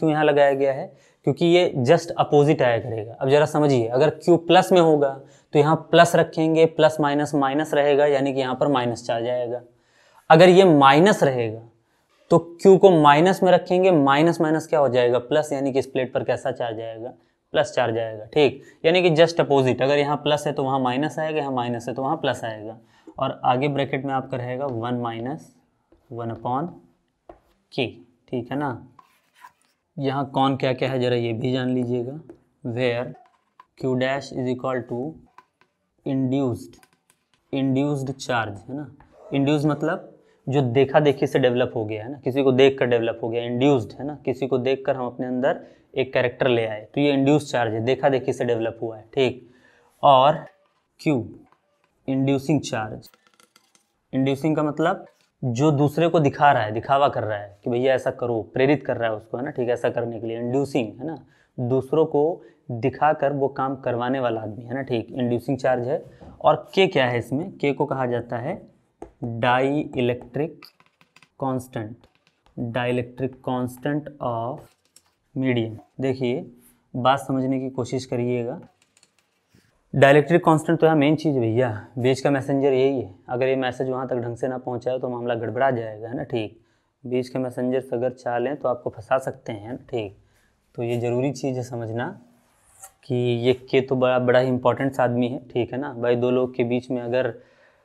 यहाँ लगाया गया है क्योंकि ये जस्ट अपोजिट आया करेगा। अब ज़रा समझिए, अगर Q प्लस में होगा तो यहाँ प्लस रखेंगे, प्लस माइनस माइनस रहेगा, यानी कि यहाँ पर माइनस चार्ज आएगा। अगर ये माइनस रहेगा तो Q को माइनस में रखेंगे, माइनस माइनस क्या हो जाएगा, प्लस, यानी कि इस प्लेट पर कैसा चार्ज आएगा, प्लस चार्ज आएगा, ठीक। यानी कि जस्ट अपोजिट, अगर यहाँ प्लस है तो वहाँ माइनस आएगा, यहाँ माइनस है तो वहाँ प्लस आएगा। और आगे ब्रैकेट में आपका रहेगा 1 माइनस 1/K, ठीक है ना। यहाँ कौन क्या क्या है ज़रा ये भी जान लीजिएगा। Where Q dash is equal to induced charge, है ना। इंड्यूस मतलब जो देखा देखी से डेवलप हो गया है ना, किसी को देख कर डेवलप हो गया, इंड्यूस्ड है ना, किसी को देख कर हम अपने अंदर एक कैरेक्टर ले आए, तो ये इंड्यूस चार्ज है, देखा देखी से डेवलप हुआ है, ठीक। और Q इंड्यूसिंग चार्ज, इंड्यूसिंग का मतलब जो दूसरे को दिखा रहा है, दिखावा कर रहा है कि भैया ऐसा करो, प्रेरित कर रहा है उसको, है ना, ठीक, ऐसा करने के लिए इंड्यूसिंग, है ना, दूसरों को दिखाकर वो काम करवाने वाला आदमी, है ना, ठीक, इंड्यूसिंग चार्ज है। और K क्या है इसमें, K को कहा जाता है dielectric constant of medium. देखिए बात समझने की कोशिश करिएगा। डाइलेक्ट्रिक कांस्टेंट तो यहाँ मेन चीज़ भैया, बीच का मैसेंजर यही है। अगर ये मैसेज वहाँ तक ढंग से ना पहुँचाए तो मामला गड़बड़ा जाएगा, है ना, ठीक। बीच के मैसेंजर से अगर चालें तो आपको फंसा सकते हैं, ठीक। तो ये ज़रूरी चीज़ है समझना कि ये के तो बड़ा ही इंपॉर्टेंट आदमी है, ठीक है ना भाई। दो लोग के बीच में अगर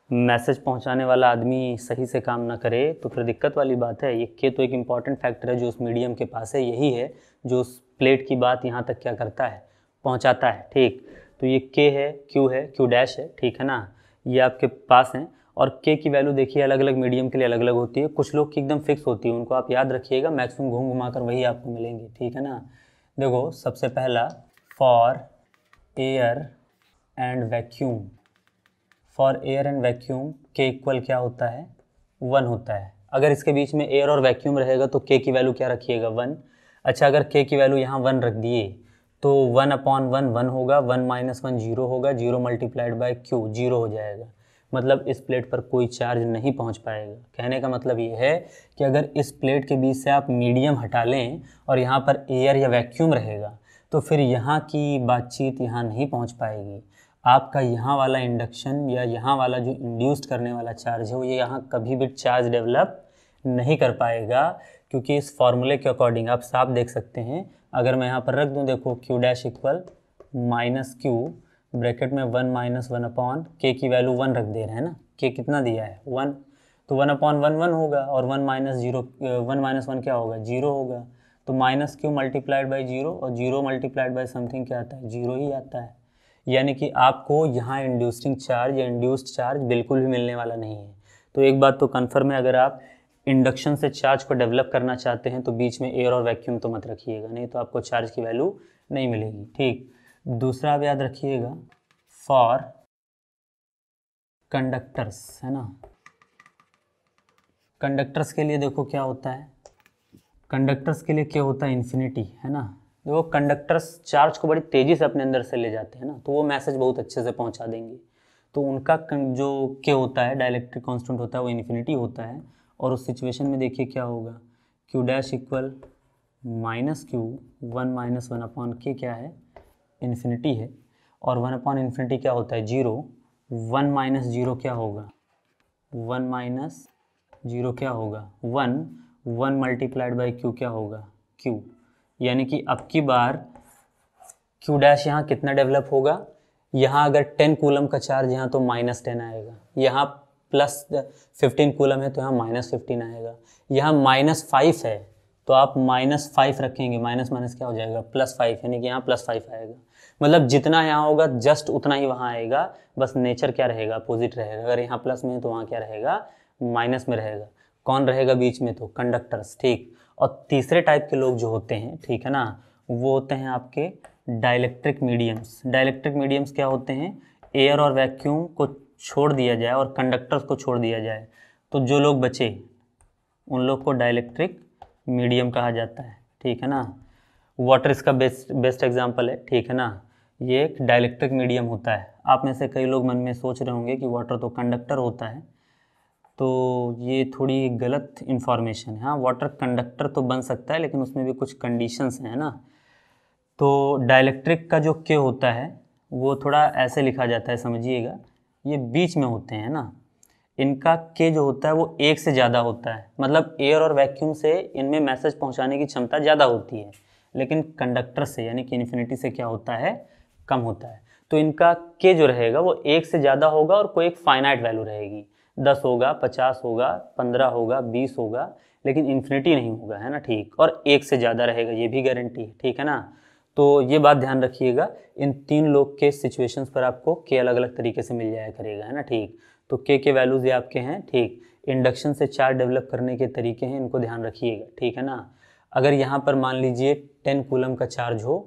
मैसेज पहुंचाने वाला आदमी सही से काम ना करे तो फिर दिक्कत वाली बात है। ये के तो एक इम्पॉर्टेंट फैक्टर है जो उस मीडियम के पास है, यही है जो उस प्लेट की बात यहाँ तक क्या करता है, पहुँचाता है, ठीक। तो ये के है, Q डैश है, ठीक है ना, ये आपके पास हैं। और के की वैल्यू देखिए अलग अलग मीडियम के लिए अलग अलग होती है, कुछ लोग की एकदम फिक्स होती है, उनको आप याद रखिएगा, मैक्सिमम घूम घुमा कर वही आपको मिलेंगे, ठीक है ना। देखो सबसे पहला for air and vacuum, for air and vacuum के इक्वल क्या होता है, 1 होता है। अगर इसके बीच में एयर और वैक्यूम रहेगा तो के की वैल्यू क्या रखिएगा, 1। अच्छा अगर के की वैल्यू यहाँ 1 रख दिए तो 1/1 1 होगा, 1 - 1 0 होगा, 0 मल्टीप्लाइड बाय क्यू 0 हो जाएगा। मतलब इस प्लेट पर कोई चार्ज नहीं पहुंच पाएगा। कहने का मतलब ये है कि अगर इस प्लेट के बीच से आप मीडियम हटा लें और यहाँ पर एयर या वैक्यूम रहेगा तो फिर यहाँ की बातचीत यहाँ नहीं पहुँच पाएगी। आपका यहाँ वाला इंडक्शन या यहाँ वाला जो इंड्यूस्ड करने वाला चार्ज है वो ये यहाँ कभी भी चार्ज डेवलप नहीं कर पाएगा, क्योंकि इस फॉर्मूले के अकॉर्डिंग आप साफ देख सकते हैं। अगर मैं यहाँ पर रख दूँ, देखो Q dash equal minus Q bracket में 1 - 1 अपॉन K की वैल्यू 1 रख दे रहे हैं ना। K कितना दिया है 1, तो 1/1 1 होगा और 1 - 0 1 - 1 क्या होगा 0 होगा। तो माइनस क्यू मल्टीप्लाइड बाई 0 और 0 मल्टीप्लाइड बाई समथिंग क्या आता है 0 ही आता है। यानी कि आपको यहाँ इंड्यूसिंग चार्ज या इंड्यूस्ड चार्ज बिल्कुल भी मिलने वाला नहीं है। तो एक बात तो कन्फर्म है, अगर आप इंडक्शन से चार्ज को डेवलप करना चाहते हैं तो बीच में एयर और वैक्यूम तो मत रखिएगा, नहीं तो आपको चार्ज की वैल्यू नहीं मिलेगी। ठीक, दूसरा आप याद रखिएगा फॉर कंडक्टर्स, है ना। कंडक्टर्स के लिए देखो क्या होता है, कंडक्टर्स के लिए क्या होता है इन्फिनिटी, है ना। देखो कंडक्टर्स चार्ज को बड़ी तेज़ी से अपने अंदर से ले जाते हैं ना, तो वो मैसेज बहुत अच्छे से पहुंचा देंगे। तो उनका जो क्या होता है डाइलेक्ट्रिक कांस्टेंट होता है वो इन्फिनिटी होता है। और उस सिचुएशन में देखिए क्या होगा, Q dash equal minus Q 1 - 1 upon के क्या है इन्फिनिटी है, और 1 अपॉन इन्फिनिटी क्या होता है 0। 1 - 0 क्या होगा 1 - 0 क्या होगा 1 मल्टीप्लाइड बाई क्यू क्या होगा Q। यानी कि अब की बार Q डैश यहाँ कितना डेवलप होगा, यहाँ अगर 10 कूलम का चार्ज यहाँ तो -10 आएगा, यहाँ +15 कूलम है तो यहाँ -15 आएगा, यहाँ -5 है तो आप -5 रखेंगे, माइनस माइनस क्या हो जाएगा +5, यानी कि यहाँ +5 आएगा। मतलब जितना यहाँ होगा जस्ट उतना ही वहाँ आएगा, बस नेचर क्या रहेगा अपोजिट रहेगा। अगर यहाँ प्लस में है तो वहाँ क्या रहेगा माइनस में रहेगा। कौन रहेगा बीच में, तो कंडक्टर्स। ठीक, और तीसरे टाइप के लोग जो होते हैं, ठीक है ना, वो होते हैं आपके डाइलेक्ट्रिक मीडियम्स। डाइलेक्ट्रिक मीडियम्स क्या होते हैं, एयर और वैक्यूम को छोड़ दिया जाए और कंडक्टर्स को छोड़ दिया जाए तो जो लोग बचे उन लोग को डाइलेक्ट्रिक मीडियम कहा जाता है। ठीक है ना, वाटर इसका बेस्ट एग्जांपल है। ठीक है ना, ये एक डाइलेक्ट्रिक मीडियम होता है। आप में से कई लोग मन में सोच रहे होंगे कि वाटर तो कंडक्टर होता है, तो ये थोड़ी गलत इन्फॉर्मेशन है। हाँ, वाटर कंडक्टर तो बन सकता है लेकिन उसमें भी कुछ कंडीशंस हैं ना। तो डाइलेक्ट्रिक का जो के होता है वो थोड़ा ऐसे लिखा जाता है, समझिएगा, ये बीच में होते हैं ना, इनका के जो होता है वो एक से ज़्यादा होता है। मतलब एयर और वैक्यूम से इनमें मैसेज पहुंचाने की क्षमता ज़्यादा होती है, लेकिन कंडक्टर से यानी कि इन्फिनिटी से क्या होता है कम होता है। तो इनका के जो रहेगा वो एक से ज़्यादा होगा और कोई एक फाइनाइट वैल्यू रहेगी, 10 होगा, 50 होगा, 15 होगा, 20 होगा, लेकिन इन्फिनिटी नहीं होगा, है ना। ठीक, और एक से ज़्यादा रहेगा, ये भी गारंटी है। ठीक है ना, तो ये बात ध्यान रखिएगा, इन तीन लोग के सिचुएशंस पर आपको के अलग अलग तरीके से मिल जाया करेगा, है ना। ठीक, तो के वैल्यूज़ ये आपके हैं। ठीक, इंडक्शन से चार्ज डेवलप करने के तरीके हैं, इनको ध्यान रखिएगा। ठीक है ना, अगर यहाँ पर मान लीजिए 10 कूलम का चार्ज हो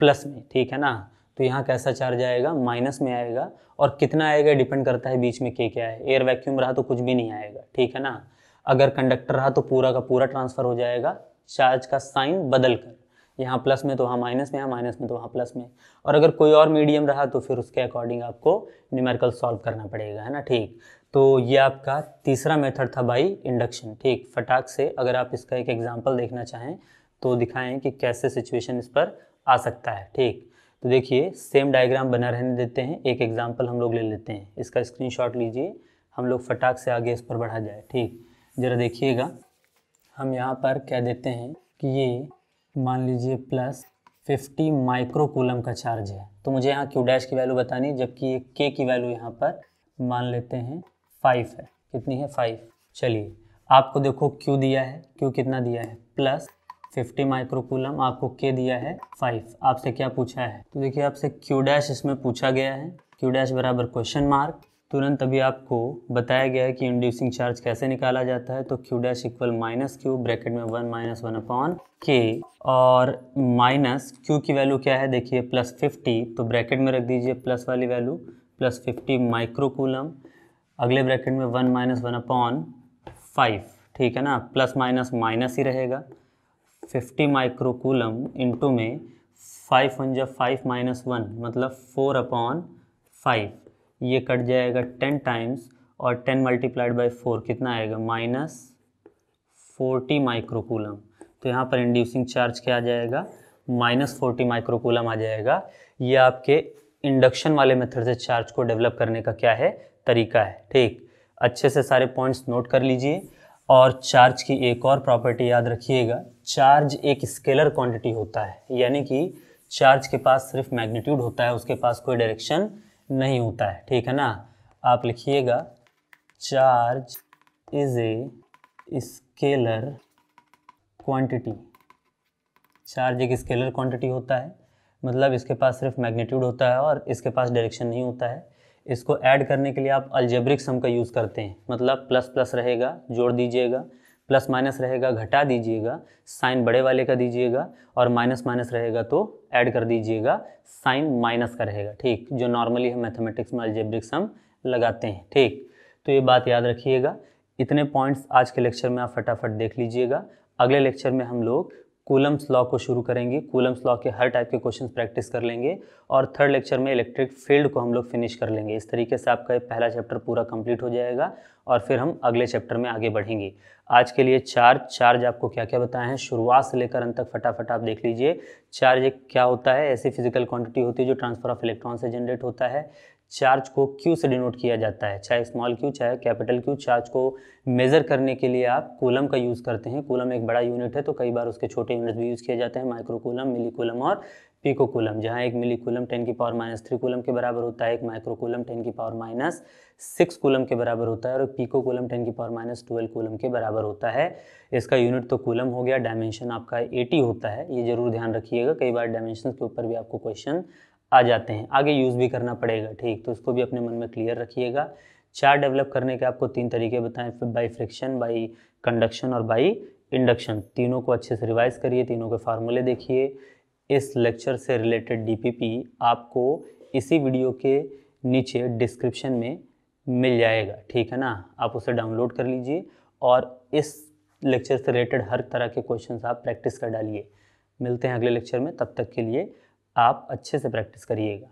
प्लस में, ठीक है ना, तो यहाँ कैसा चार्ज आएगा माइनस में आएगा, और कितना आएगा डिपेंड करता है बीच में के क्या है। एयर वैक्यूम रहा तो कुछ भी नहीं आएगा, ठीक है ना। अगर कंडक्टर रहा तो पूरा का पूरा ट्रांसफ़र हो जाएगा चार्ज का साइन बदल कर, यहाँ प्लस में तो वहाँ माइनस में, यहाँ माइनस में तो वहाँ प्लस में। और अगर कोई और मीडियम रहा तो फिर उसके अकॉर्डिंग आपको न्यूमेरिकल सॉल्व करना पड़ेगा, है ना। ठीक, तो ये आपका तीसरा मेथड था बाई इंडक्शन। ठीक, फटाक से अगर आप इसका एक एग्जांपल देखना चाहें तो दिखाएं कि कैसे सिचुएशन इस पर आ सकता है। ठीक, तो देखिए सेम डायग्राम बना रहने देते हैं, एक एग्जाम्पल हम लोग ले लेते हैं, इसका स्क्रीनशॉट लीजिए, हम लोग फटाक से आगे इस पर बढ़ा जाए। ठीक, ज़रा देखिएगा, हम यहाँ पर कह देते हैं कि ये मान लीजिए +50 माइक्रो कूलम का चार्ज है, तो मुझे यहाँ Q डैश की वैल्यू बतानी, जबकि K की वैल्यू यहाँ पर मान लेते हैं 5 है। कितनी है 5। चलिए, आपको देखो Q दिया है, Q कितना दिया है +50 माइक्रो कूलम, आपको K दिया है 5। आपसे क्या पूछा है, तो देखिए आपसे Q डैश इसमें पूछा गया है, Q डैश बराबर क्वेश्चन मार्क। तुरंत अभी आपको बताया गया है कि इंड्यूसिंग चार्ज कैसे निकाला जाता है। तो Q dash equal -Q bracket में 1 - 1 अपॉन K, और माइनस Q की वैल्यू क्या है देखिए +50, तो ब्रैकेट में रख दीजिए प्लस वाली वैल्यू +50 माइक्रो कूलम, अगले ब्रैकेट में 1 - 1 अपॉन 5। ठीक है ना, प्लस माइनस माइनस ही रहेगा, 50 माइक्रो कूलम इंटू में 5 वन जा 5 माइनस 1 मतलब 4/5, ये कट जाएगा 10 टाइम्स और 10 मल्टीप्लाइड बाई 4 कितना आएगा -40 माइक्रोकूलम। तो यहाँ पर इंड्यूसिंग चार्ज क्या आ जाएगा -40 माइक्रोकूलम आ जाएगा। ये आपके इंडक्शन वाले मेथड से चार्ज को डेवलप करने का क्या है तरीका है। ठीक, अच्छे से सारे पॉइंट्स नोट कर लीजिए। और चार्ज की एक और प्रॉपर्टी याद रखिएगा, चार्ज एक स्केलर क्वांटिटी होता है, यानी कि चार्ज के पास सिर्फ मैग्नीट्यूड होता है, उसके पास कोई डायरेक्शन नहीं होता है। ठीक है ना, आप लिखिएगा charge is a scalar quantity. Charge एक स्केलर क्वांटिटी होता है, मतलब इसके पास सिर्फ मैग्नीट्यूड होता है और इसके पास डायरेक्शन नहीं होता है। इसको ऐड करने के लिए आप अलजेब्रिक सम का यूज़ करते हैं, मतलब प्लस प्लस रहेगा जोड़ दीजिएगा, प्लस माइनस रहेगा घटा दीजिएगा, साइन बड़े वाले का दीजिएगा, और माइनस माइनस रहेगा तो ऐड कर दीजिएगा, साइन माइनस का रहेगा। ठीक, जो नॉर्मली हम मैथमेटिक्स में अलजेब्रिक सम लगाते हैं। ठीक, तो ये बात याद रखिएगा। इतने पॉइंट्स आज के लेक्चर में आप फटाफट देख लीजिएगा। अगले लेक्चर में हम लोग कूलम्स लॉ को शुरू करेंगे, कूलम्स लॉ के हर टाइप के क्वेश्चंस प्रैक्टिस कर लेंगे, और थर्ड लेक्चर में इलेक्ट्रिक फील्ड को हम लोग फिनिश कर लेंगे। इस तरीके से आपका पहला चैप्टर पूरा कंप्लीट हो जाएगा और फिर हम अगले चैप्टर में आगे बढ़ेंगे। आज के लिए चार्ज आपको क्या क्या बताए हैं शुरुआत से लेकर अंत तक फटाफट आप देख लीजिए। चार्ज एक क्या होता है, ऐसी फिजिकल क्वांटिटी होती है जो ट्रांसफर ऑफ इलेक्ट्रॉन से जनरेट होता है। चार्ज को क्यू से डिनोट किया जाता है, चाहे स्मॉल क्यू चाहे कैपिटल क्यू। चार्ज को मेज़र करने के लिए आप कूलम का यूज़ करते हैं। कूलम एक बड़ा यूनिट है, तो कई बार उसके छोटे यूनिट्स भी यूज़ किए जाते हैं, माइक्रो कूलम, मिली कूलम और पिको कूलम। जहाँ एक मिली कूलम 10⁻³ कूलम के बराबर होता है, एक माइक्रो कूलम 10⁻6 कूलम के बराबर होता है, और एक पिको कूलम 10⁻12 कूलम के बराबर होता है। इसका यूनिट तो कूलम हो गया, डायमेंशन आपका 80 होता है, ये जरूर ध्यान रखिएगा। कई बार डायमेंशन के ऊपर भी आपको क्वेश्चन आ जाते हैं, आगे यूज़ भी करना पड़ेगा। ठीक, तो इसको भी अपने मन में क्लियर रखिएगा। चार्ज डेवलप करने के आपको 3 तरीके बताएं, बाई फ्रिक्शन, बाई कंडक्शन और बाई इंडक्शन। तीनों को अच्छे से रिवाइज करिए, तीनों के फार्मूले देखिए। इस लेक्चर से रिलेटेड डीपीपी आपको इसी वीडियो के नीचे डिस्क्रिप्शन में मिल जाएगा। ठीक है ना, आप उसे डाउनलोड कर लीजिए और इस लेक्चर से रिलेटेड हर तरह के क्वेश्चंस आप प्रैक्टिस कर डालिए। मिलते हैं अगले लेक्चर में, तब तक के लिए आप अच्छे से प्रैक्टिस करिएगा।